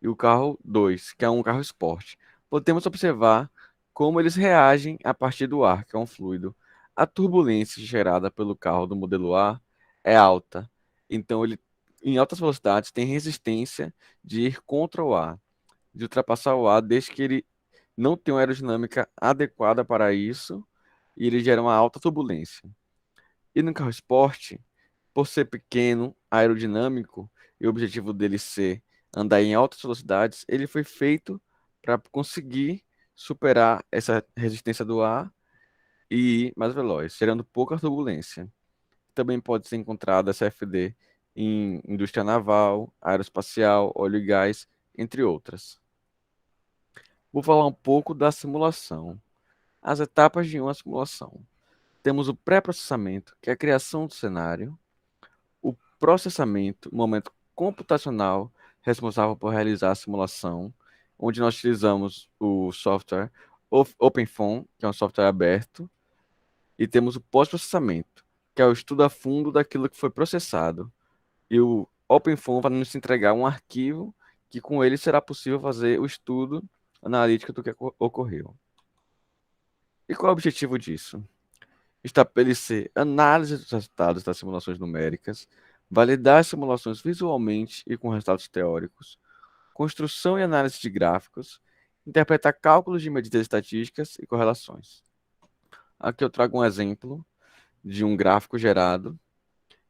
e o carro 2, que é um carro esporte. Podemos observar como eles reagem a partir do ar, que é um fluido. A turbulência gerada pelo carro do modelo A é alta, então ele, em altas velocidades, tem resistência de ir contra o ar, de ultrapassar o ar, desde que ele não tenha uma aerodinâmica adequada para isso, e ele gera uma alta turbulência. E no carro esporte, por ser pequeno, aerodinâmico, e o objetivo dele ser andar em altas velocidades, ele foi feito para conseguir superar essa resistência do ar e ir mais veloz, gerando pouca turbulência. Também pode ser encontrada CFD em indústria naval, aeroespacial, óleo e gás, entre outras. Vou falar um pouco da simulação. As etapas de uma simulação. Temos o pré-processamento, que é a criação do cenário, o processamento, momento computacional responsável por realizar a simulação, onde nós utilizamos o software OpenFOAM, que é um software aberto, e temos o pós-processamento, que é o estudo a fundo daquilo que foi processado. E o OpenFOAM vai nos entregar um arquivo que com ele será possível fazer o estudo analítico do que ocorreu. E qual é o objetivo disso? Estabelecer análise dos resultados das simulações numéricas, validar as simulações visualmente e com resultados teóricos, construção e análise de gráficos, interpretar cálculos de medidas estatísticas e correlações. Aqui eu trago um exemplo de um gráfico gerado,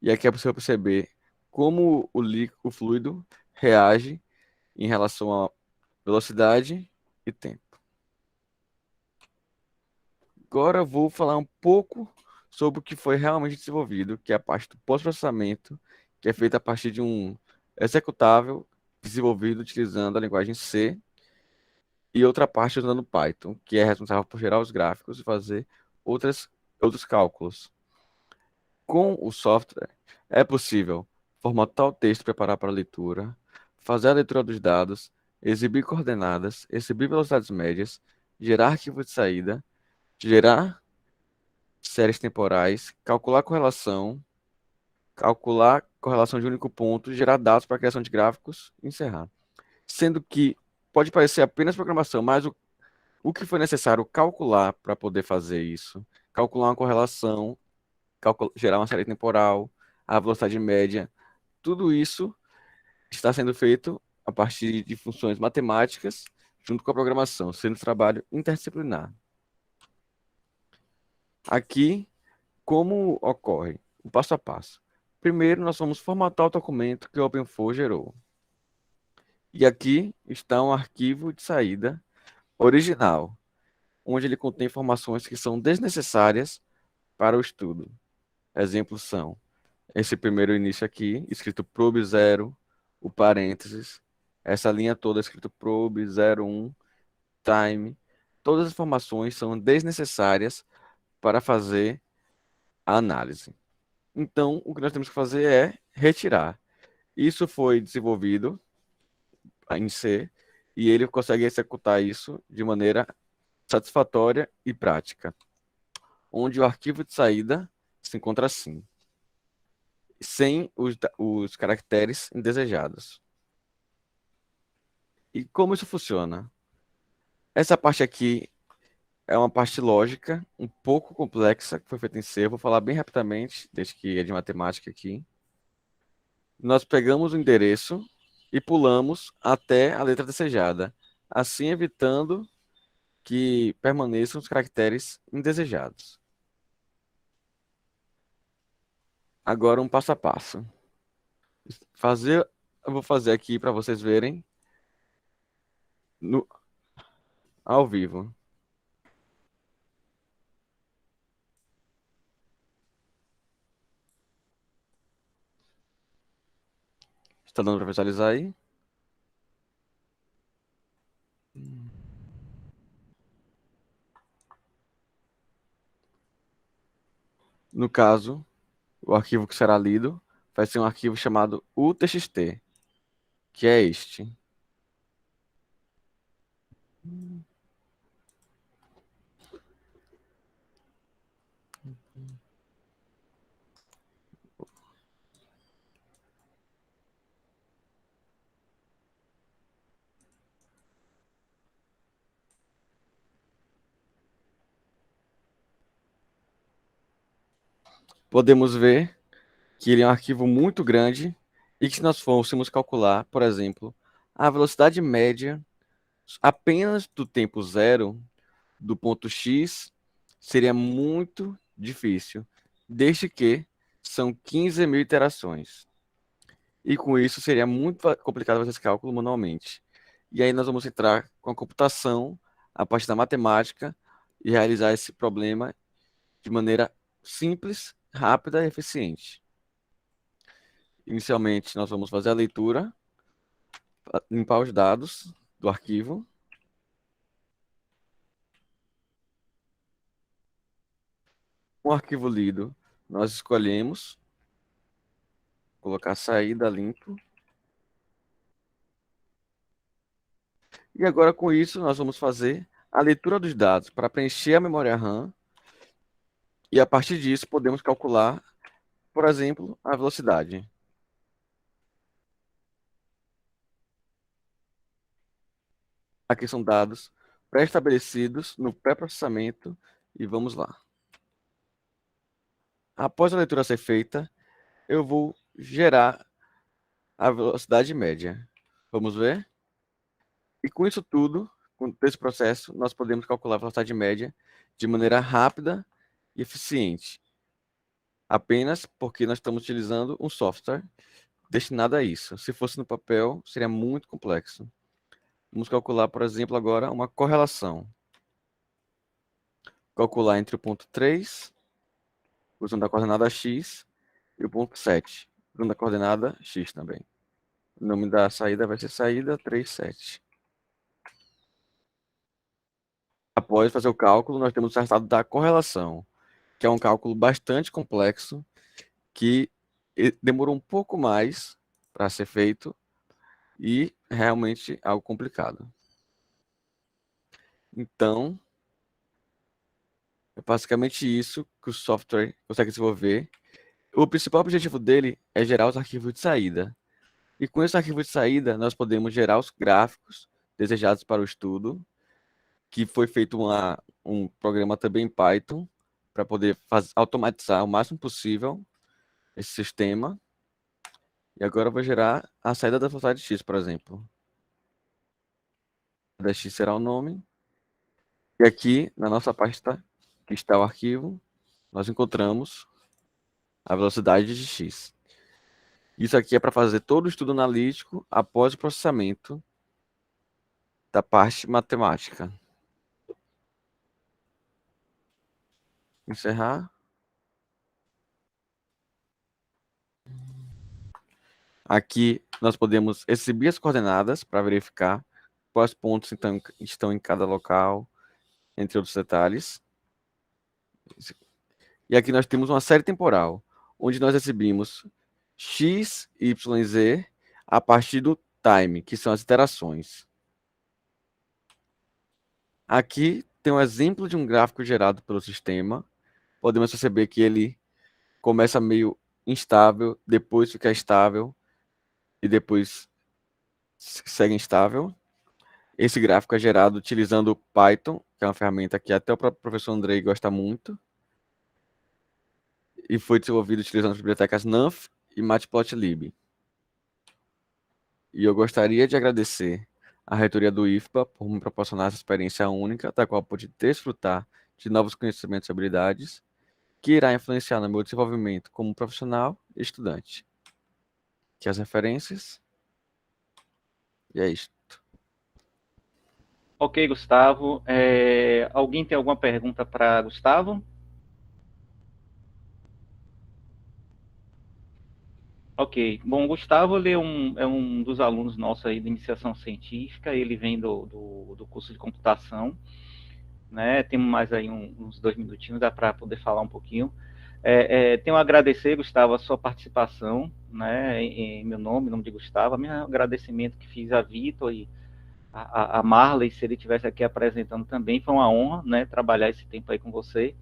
e aqui é possível perceber como o fluido reage em relação a velocidade e tempo. Agora eu vou falar um pouco sobre o que foi realmente desenvolvido, que é a parte do pós-processamento, que é feita a partir de um executável desenvolvido utilizando a linguagem C e outra parte usando Python, que é responsável por gerar os gráficos e fazer outros cálculos. Com o software, é possível formatar o texto, preparar para a leitura, fazer a leitura dos dados, exibir coordenadas, exibir velocidades médias, gerar arquivo de saída, gerar séries temporais, calcular correlação de único ponto, gerar dados para a criação de gráficos e encerrar. Sendo que pode parecer apenas programação, mas o que foi necessário calcular para poder fazer isso? Calcular uma correlação, gerar uma série temporal, a velocidade média, tudo isso está sendo feito a partir de funções matemáticas junto com a programação, sendo um trabalho interdisciplinar. Aqui, como ocorre? O passo a passo. Primeiro, nós vamos formatar o documento que o OpenFlow gerou. E aqui está um arquivo de saída original, onde ele contém informações que são desnecessárias para o estudo. Exemplos são esse primeiro início aqui, escrito probe 0, o parênteses, essa linha toda escrito probe 01, time. Todas as informações são desnecessárias para fazer a análise. Então, o que nós temos que fazer é retirar. Isso foi desenvolvido em C e ele consegue executar isso de maneira satisfatória e prática, onde o arquivo de saída se encontra assim, sem os caracteres indesejados. E como isso funciona? Essa parte aqui é uma parte lógica, um pouco complexa, que foi feita em C. Eu vou falar bem rapidamente, desde que é de matemática aqui. Nós pegamos o endereço e pulamos até a letra desejada, assim evitando que permaneçam os caracteres indesejados. Agora um passo a passo. Eu vou fazer aqui para vocês verem ao vivo. Está dando para visualizar aí? No caso, o arquivo que será lido vai ser um arquivo chamado UTXT, que é este. Podemos ver que ele é um arquivo muito grande e que se nós fôssemos calcular, por exemplo, a velocidade média apenas do tempo zero, do ponto X, seria muito difícil, desde que são 15 mil iterações. E com isso seria muito complicado fazer esse cálculo manualmente. E aí nós vamos entrar com a computação, a partir da matemática, e realizar esse problema de maneira simples, rápida e eficiente. Inicialmente, nós vamos fazer a leitura, limpar os dados do arquivo. Com o arquivo lido, nós escolhemos colocar saída limpo. E agora, com isso, nós vamos fazer a leitura dos dados para preencher a memória RAM. E a partir disso, podemos calcular, por exemplo, a velocidade. Aqui são dados pré-estabelecidos no pré-processamento e vamos lá. Após a leitura ser feita, eu vou gerar a velocidade média. Vamos ver? E com isso tudo, com esse processo, nós podemos calcular a velocidade média de maneira rápida e eficiente, apenas porque nós estamos utilizando um software destinado a isso. Se fosse no papel, seria muito complexo. Vamos calcular, por exemplo, agora uma correlação. Calcular entre o ponto 3, usando a coordenada x, e o ponto 7, usando a coordenada x também. O nome da saída vai ser saída 3, 7. Após fazer o cálculo, nós temos o resultado da correlação, que é um cálculo bastante complexo, que demorou um pouco mais para ser feito e realmente algo complicado. Então, é basicamente isso que o software consegue desenvolver. O principal objetivo dele é gerar os arquivos de saída. E com esse arquivo de saída, nós podemos gerar os gráficos desejados para o estudo, que foi feito um programa também em Python, para poder automatizar o máximo possível esse sistema. E agora eu vou gerar a saída da velocidade x, por exemplo. Da x será o nome. E aqui, na nossa pasta que está o arquivo, nós encontramos a velocidade de x. Isso aqui é para fazer todo o estudo analítico após o processamento da parte matemática. Encerrar. Aqui nós podemos exibir as coordenadas para verificar quais pontos então, estão em cada local, entre outros detalhes. E aqui nós temos uma série temporal, onde nós exibimos x, y, z a partir do time, que são as iterações. Aqui tem um exemplo de um gráfico gerado pelo sistema. Podemos perceber que ele começa meio instável, depois fica estável e depois segue instável. Esse gráfico é gerado utilizando Python, que é uma ferramenta que até o próprio professor Andrei gosta muito, e foi desenvolvido utilizando as bibliotecas NumPy e Matplotlib. E eu gostaria de agradecer à reitoria do IFBA por me proporcionar essa experiência única, da qual pude desfrutar de novos conhecimentos e habilidades, que irá influenciar no meu desenvolvimento como profissional e estudante. Aqui as referências. E é isso. Ok, Gustavo. Alguém tem alguma pergunta para Gustavo? Ok. Bom, o Gustavo ele é um dos alunos nossos aí de iniciação científica. Ele vem do curso de computação, né? Temos mais aí uns 2 minutinhos, dá para poder falar um pouquinho. Tenho a agradecer, Gustavo, a sua participação, né? Em meu nome, em nome de Gustavo. Meu agradecimento que fiz a Vitor e a Marley, se ele estivesse aqui apresentando também, foi uma honra, né? Trabalhar esse tempo aí com você.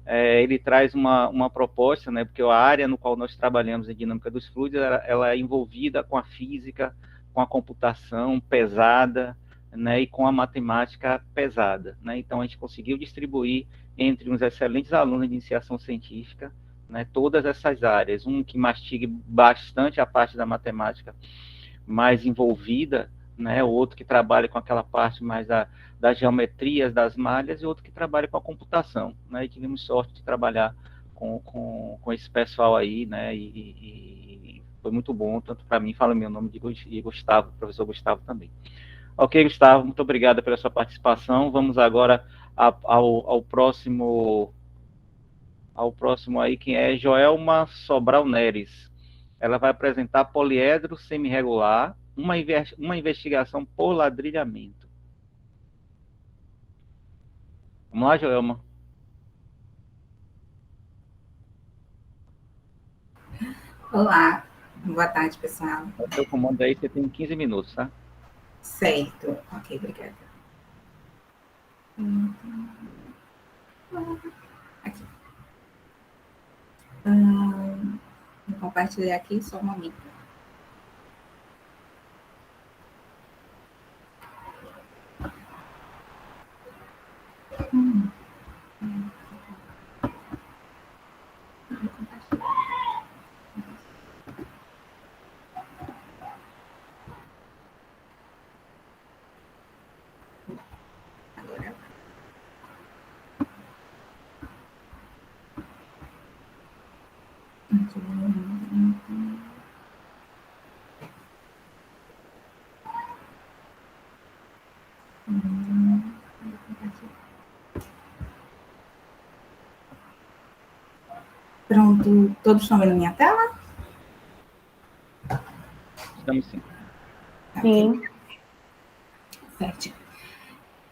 Ele traz uma proposta, né, porque a área no qual nós trabalhamos em dinâmica dos fluidos, ela é envolvida com a física, com a computação pesada, né, e com a matemática pesada, né. Então a gente conseguiu distribuir entre uns excelentes alunos de iniciação científica, né, todas essas áreas, um que mastigue bastante a parte da matemática mais envolvida, né, outro que trabalha com aquela parte mais das geometrias das malhas e outro que trabalha com a computação, né, e tivemos sorte de trabalhar com esse pessoal aí, né, e foi muito bom, tanto para mim, fala meu nome de Gustavo, professor Gustavo também. Ok, Gustavo, muito obrigado pela sua participação. Vamos agora ao próximo aí, quem é Joelma Sobral Neres. Ela vai apresentar poliedro semirregular, uma investigação por ladrilhamento. Vamos lá, Joelma. Olá, boa tarde, pessoal. O seu comando aí, você tem 15 minutos, tá? Certo, ok, obrigada. Aqui. Vou compartilhar aqui só um momento. Pronto, todos estão vendo minha tela? Estamos sim. Sim. Certo.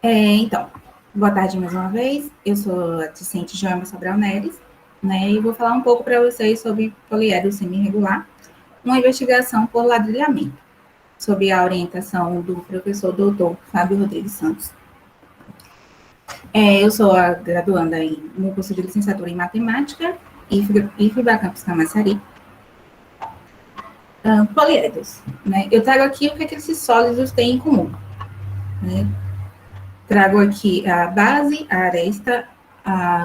Então, boa tarde mais uma vez. Eu sou a discente Joelma Sobral Neres, né? E vou falar um pouco para vocês sobre poliedro semi-irregular, uma investigação por ladrilhamento, sob a orientação do professor doutor Fábio Rodrigues Santos. Eu sou a graduanda no curso de licenciatura em matemática, IFBA Campus Camaçari. Poliedros, né? Eu trago aqui o que esses sólidos têm em comum, né? Trago aqui a base, a aresta,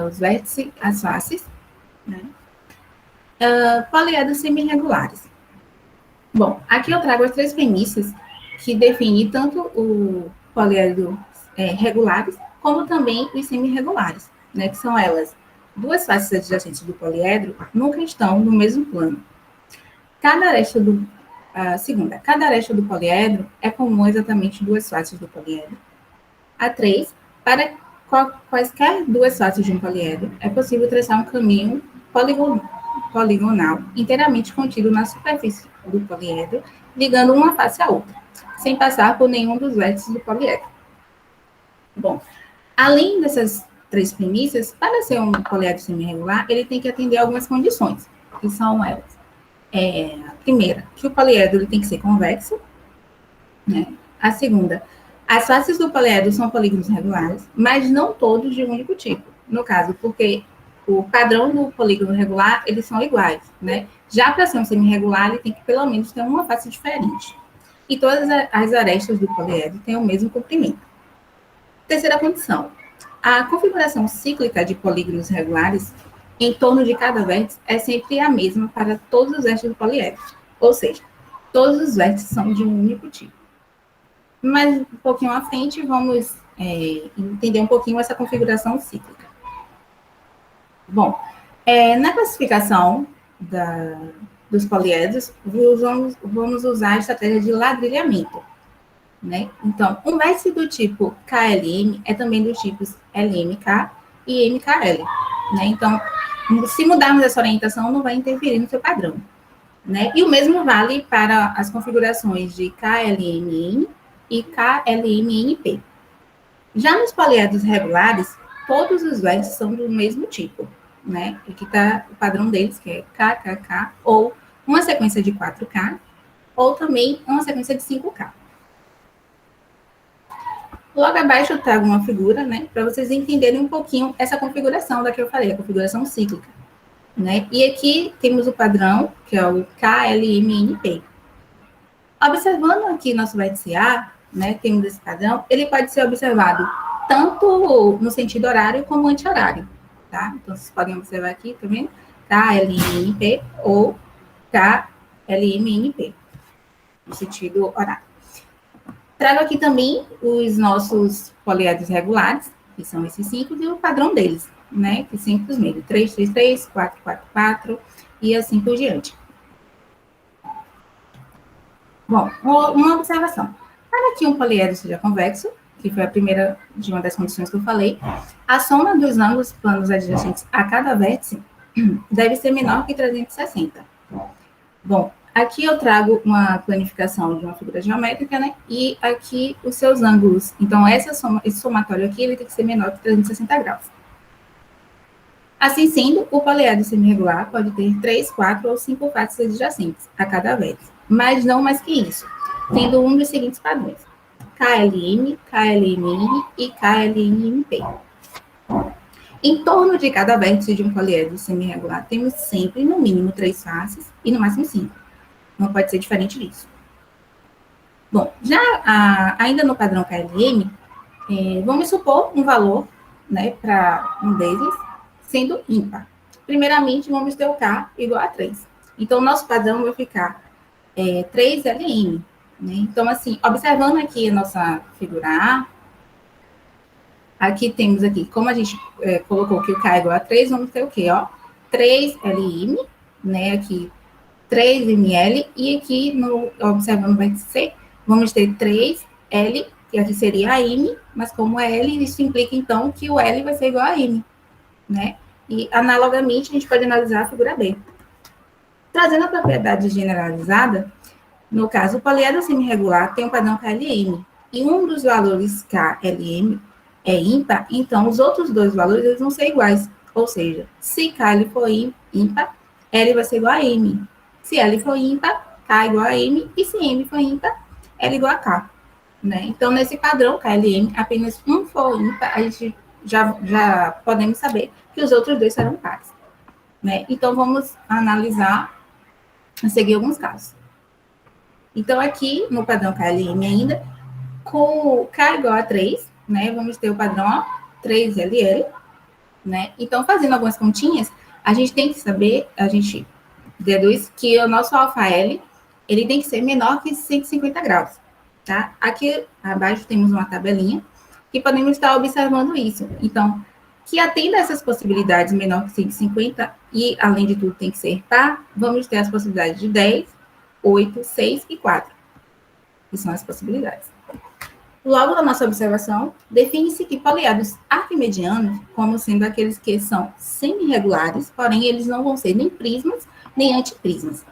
os vértices, as faces, né? Poliedros semi-regulares. Bom, aqui eu trago as três premissas que definem tanto o poliedro regulares, como também os semi-regulares, né? Que são elas, duas faces adjacentes do poliedro nunca estão no mesmo plano. Cada aresta do poliedro é comum exatamente duas faces do poliedro. A 3, para quaisquer duas faces de um poliedro, é possível traçar um caminho poligonal inteiramente contido na superfície do poliedro, ligando uma face à outra, sem passar por nenhum dos vértices do poliedro. Bom, além dessas três premissas, para ser um poliedro semi-regular, ele tem que atender a algumas condições, que são elas. A primeira, que o poliedro ele tem que ser convexo, né? A segunda, as faces do poliedro são polígonos regulares, mas não todos de um único tipo. No caso, porque o padrão do polígono regular, eles são iguais, né? Já para ser um semi-regular, ele tem que pelo menos ter uma face diferente. E todas as arestas do poliedro têm o mesmo comprimento. Terceira condição, a configuração cíclica de polígonos regulares em torno de cada vértice é sempre a mesma para todos os vértices do poliedro. Ou seja, todos os vértices são de um único tipo. Mas um pouquinho à frente, vamos entender um pouquinho essa configuração cíclica. Bom, na classificação dos poliedros, vamos usar a estratégia de ladrilhamento, né? Então, um vértice do tipo KLM é também dos tipos LMK e MKL, né? Então, se mudarmos essa orientação, não vai interferir no seu padrão, né? E o mesmo vale para as configurações de KLMN e KLMNP. Já nos poliedros regulares, todos os vértices são do mesmo tipo, né? Aqui está o padrão deles, que é KKK, ou uma sequência de 4K, ou também uma sequência de 5K. Logo abaixo eu trago uma figura, né, para vocês entenderem um pouquinho essa configuração da que eu falei, a configuração cíclica, né? E aqui temos o padrão, que é o KLMNP. Observando aqui nosso vértice A, né, temos esse padrão, ele pode ser observado tanto no sentido horário como anti-horário, tá? Então, vocês podem observar aqui, tá vendo? KLMNP ou KLMNP, no sentido horário. Trago aqui também os nossos poliedros regulares, que são esses 5, e o padrão deles, né? Que sempre os mesmos, 3, 3, 3, 4, 4, 4, e assim por diante. Bom, uma observação. Para que um poliedro seja convexo, que foi a primeira de uma das condições que eu falei, a soma dos ângulos planos adjacentes a cada vértice deve ser menor que 360. Bom, aqui eu trago uma planificação de uma figura geométrica, né? E aqui os seus ângulos. Então, esse somatório aqui, ele tem que ser menor que 360 graus. Assim sendo, o poliedro semi-regular pode ter 3, 4 ou 5 faces adjacentes a cada vértice, mas não mais que isso, tendo um dos seguintes padrões: KLM, KLMN e KLMP. Em torno de cada vértice de um poliedro semi-regular, temos sempre, no mínimo, 3 faces e, no máximo, 5. Não pode ser diferente disso. Bom, já ainda no padrão KLM, vamos supor um valor, né, para um deles, sendo ímpar. Primeiramente, vamos ter o K igual a 3. Então, o nosso padrão vai ficar 3LM. Né? Então, assim, observando aqui a nossa figura A, aqui temos aqui, como a gente colocou que o K é igual a 3, vamos ter o quê? Ó, 3LM né, aqui 3 ml, e aqui, observando, vai ser, vamos ter 3L, que aqui seria a M, mas como é L, isso implica, então, que o L vai ser igual a M, né? E, analogamente, a gente pode analisar a figura B. Trazendo a propriedade generalizada, no caso, o poliedro semi-regular tem um padrão KLM, e um dos valores KLM é ímpar, então os outros dois valores eles vão ser iguais. Ou seja, se K ele for ímpar, L vai ser igual a M. Se L for ímpar, K igual a M, e se M for ímpar, L igual a K. Né? Então, nesse padrão KLM, apenas um for ímpar, a gente já podemos saber que os outros dois serão pares. Né? Então, vamos analisar, seguir alguns casos. Então, aqui, no padrão KLM ainda, com K igual a 3, né, vamos ter o padrão 3LL, né? Então, fazendo algumas continhas, a gente tem que saber, a gente deduz que o nosso alfa-L, ele tem que ser menor que 150 graus, tá? Aqui abaixo temos uma tabelinha que podemos estar observando isso. Então, que atenda a essas possibilidades menor que 150 e, além de tudo, tem que ser par, vamos ter as possibilidades de 10, 8, 6 e 4, que são as possibilidades. Logo na nossa observação, define-se que poliedros arquimedianos, como sendo aqueles que são semi-regulares, porém eles não vão ser nem prismas, nem antiprismas.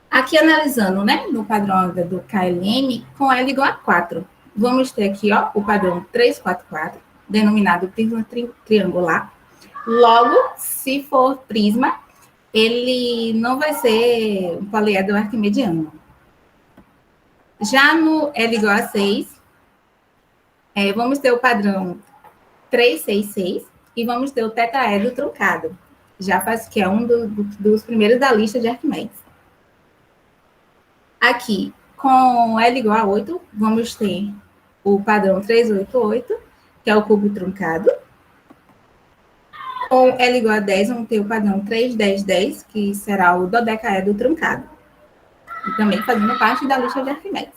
Aqui analisando, né, no padrão do KLM, com L igual a 4. Vamos ter aqui, ó, o padrão 344, denominado prisma triangular. Logo, se for prisma, ele não vai ser um poliedro arquimediano. Já no L igual a 6, vamos ter o padrão 366 e vamos ter o tetraedro truncado, que é um dos primeiros da lista de Arquimedes. Aqui, com L igual a 8, vamos ter o padrão 388, que é o cubo truncado. Com L igual a 10, vamos ter o padrão 31010, que será o dodecaedro truncado. E também fazendo parte da lista de Arquimedes.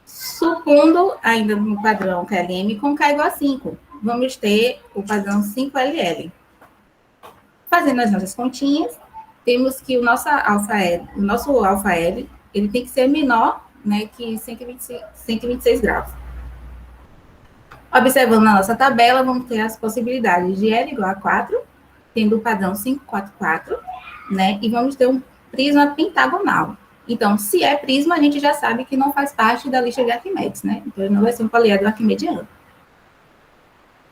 Supondo, ainda no padrão KLM, com K igual a 5, vamos ter o padrão 5LL. Fazendo as nossas continhas, temos que o nosso alfa-L, ele tem que ser menor, né, que 126 graus. Observando na nossa tabela, vamos ter as possibilidades de L igual a 4, tendo o padrão 544, né, e vamos ter um prisma pentagonal. Então, se é prisma, a gente já sabe que não faz parte da lista de Arquimedes, né? Então, ele não vai ser um poliedro arquimediano.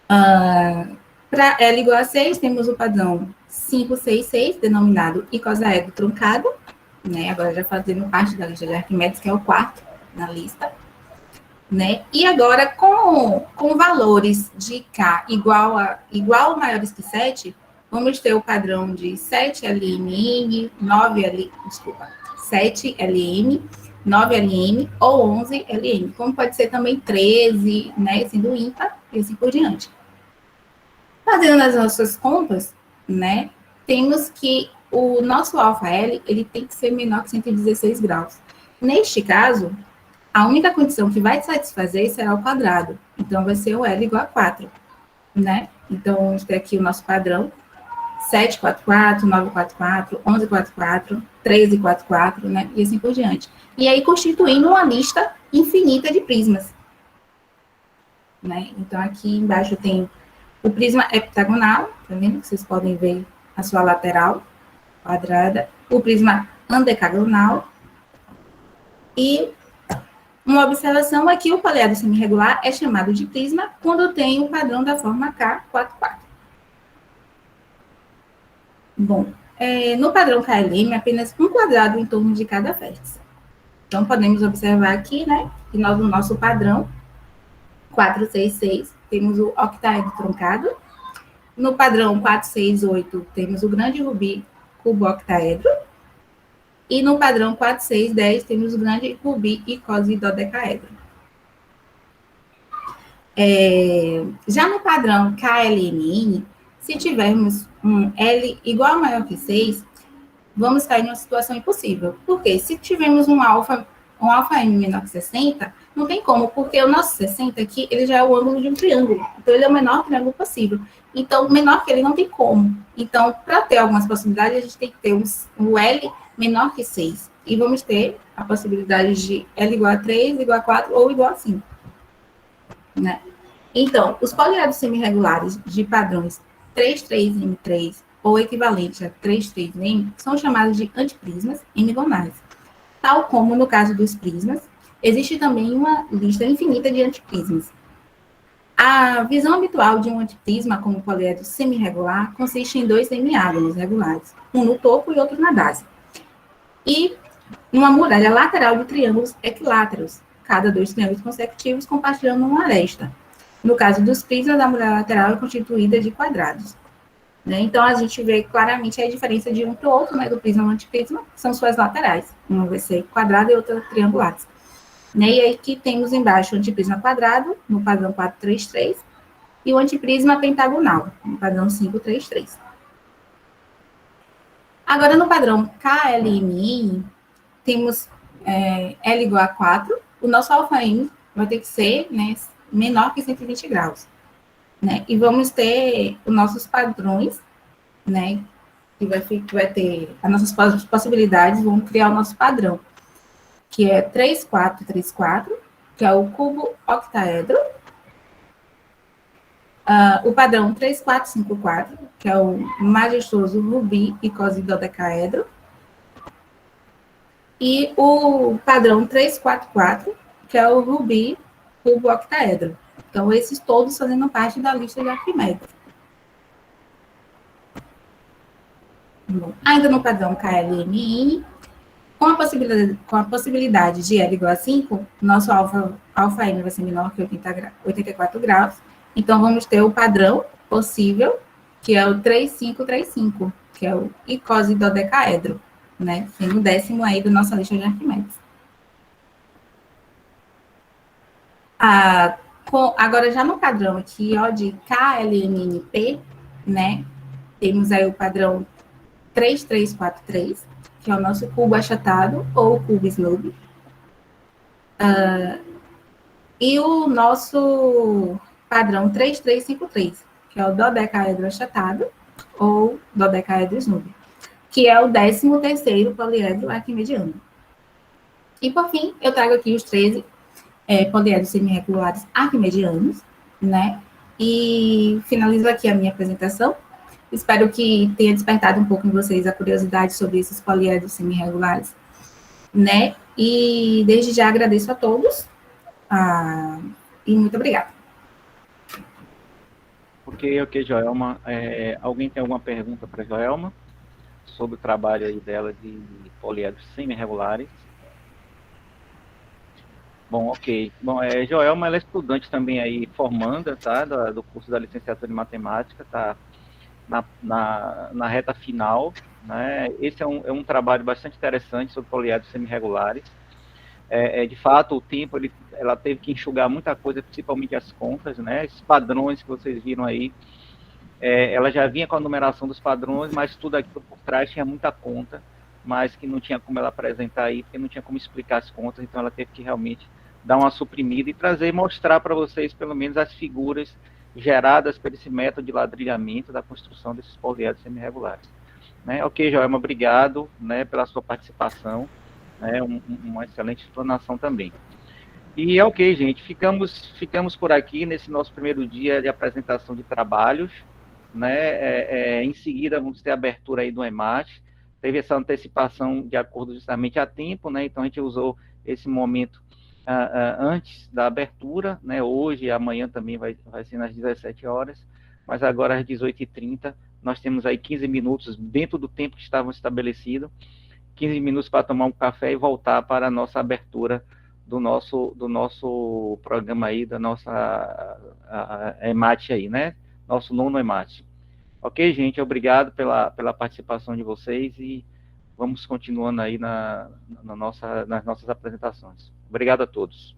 Para L igual a 6, temos o padrão 566, denominado icosaedro truncado, né? Agora já fazendo parte da lista de Arquimedes, que é o quarto na lista. Né? E agora, com valores de K igual ou maiores que 7, vamos ter o padrão de 7LM, 7LM, 9LM ou 11LM, como pode ser também 13, né, sendo ímpar e assim por diante. Fazendo as nossas contas, né, temos que o nosso alfa-L, ele tem que ser menor que 116 graus. Neste caso, a única condição que vai satisfazer será o quadrado. Então, vai ser o L igual a 4, né? Então, vamos ter aqui o nosso padrão, 744, 944, 1144, 1344, né? E assim por diante. E aí, constituindo uma lista infinita de prismas. Né? Então, aqui embaixo tem o prisma heptagonal, tá vendo? Vocês podem ver a sua lateral quadrada. O prisma andecagonal. E uma observação é que o poliedro semi-regular é chamado de prisma quando tem o padrão da forma K44. Bom, no padrão KLM, apenas um quadrado em torno de cada vértice. Então, podemos observar aqui, né, que no nosso padrão 466, temos o octaedro truncado. No padrão 468, temos o grande rubi cubo-octaedro. E no padrão 4610, temos o grande rubi e cosidodecaedro. Já no padrão KLMN, se tivermos um L igual ou maior que 6, vamos cair numa situação impossível. Porque se tivermos um alfa um alfa M menor que 60, não tem como, porque o nosso 60 aqui, ele já é o ângulo de um triângulo. Então, ele é o menor triângulo possível. Então, menor que ele não tem como. Então, para ter algumas possibilidades, a gente tem que ter um L menor que 6. E vamos ter a possibilidade de L igual a 3, igual a 4 ou igual a 5. Né? Então, os poliedros semirregulares de padrões 33M3 ou equivalente a 33M são chamados de antiprismas hemigonais. Tal como no caso dos prismas, existe também uma lista infinita de antiprismas. A visão habitual de um antiprisma como poliedro semirregular consiste em dois semiágonos regulares, um no topo e outro na base. E numa muralha lateral de triângulos equiláteros, cada dois triângulos consecutivos compartilhando uma aresta. No caso dos prismas, a muralha lateral é constituída de quadrados. Né? Então, a gente vê claramente a diferença de um para o outro, né, do prisma e do antiprisma, são suas laterais. Uma vai ser quadrada e outra triangular. Né? E aí aqui temos embaixo o antiprisma quadrado, no padrão 433, e o antiprisma pentagonal, no padrão 533. Agora, no padrão KLMI, temos L igual a 4, o nosso alfa M vai ter que ser, né, menor que 120 graus. Né? E vamos ter os nossos padrões, né? Que vai ter as nossas possibilidades, vamos criar o nosso padrão, que é 3434, que é o cubo octaedro. O padrão 3454, que é o majestoso rubi e cosidodecaedro. E o padrão 344, que é o rubi cubo octaedro. Então, esses todos fazendo parte da lista de Arquimedes. Bom, ainda no padrão KLMI, com a possibilidade de L igual a 5, nosso alfa M vai ser menor que 84 graus. Então, vamos ter o padrão possível, que é o 3535, que é o icosidodecaedro, né? Sendo o 10º aí da nossa lista de Arquimedes. Agora, já no padrão aqui, ó, de KLMNP, né, temos aí o padrão 3343, que é o nosso cubo achatado, ou cubo Snoop. E o nosso padrão 3353, que é o dodecaedro achatado, ou dodecaedro Snoop, que é o 13º poliedro arquimediano. E, por fim, eu trago aqui os 13 poliedros semirregulares arquimedianos, né? E finalizo aqui a minha apresentação. Espero que tenha despertado um pouco em vocês a curiosidade sobre esses poliedros semirregulares, né? E desde já agradeço a todos e muito obrigada. Ok, Joelma. Alguém tem alguma pergunta para a Joelma sobre o trabalho aí dela de poliedros semirregulares? Bom, ok. Bom, Joelma, ela é estudante também aí, formanda, tá? Do curso da licenciatura em matemática, tá? Na reta final, né? Esse é um trabalho bastante interessante sobre poliedros semirregulares. De fato, o tempo, ela teve que enxugar muita coisa, principalmente as contas, né? Esses padrões que vocês viram aí, ela já vinha com a numeração dos padrões, mas tudo aqui por trás tinha muita conta, mas que não tinha como ela apresentar aí, porque não tinha como explicar as contas, então ela teve que realmente dar uma suprimida e trazer, mostrar para vocês, pelo menos, as figuras geradas por esse método de ladrilhamento da construção desses poliedros semirregulares. Né? Ok, Joelma, obrigado, né, pela sua participação, né, uma excelente explanação também. E ok, gente, ficamos por aqui nesse nosso primeiro dia de apresentação de trabalhos, né? Em seguida vamos ter a abertura aí do EMAT, teve essa antecipação de acordo justamente a tempo, né? Então a gente usou esse momento antes da abertura, né? Hoje e amanhã também vai ser nas 17 horas, mas agora às 18h30 nós temos aí 15 minutos dentro do tempo que estava estabelecido, 15 minutos para tomar um café e voltar para a nossa abertura do nosso programa aí, da nossa EMAT aí, né? Nosso nono EMAT. Ok, gente, obrigado pela participação de vocês e vamos continuando aí nas nossas apresentações. Obrigado a todos.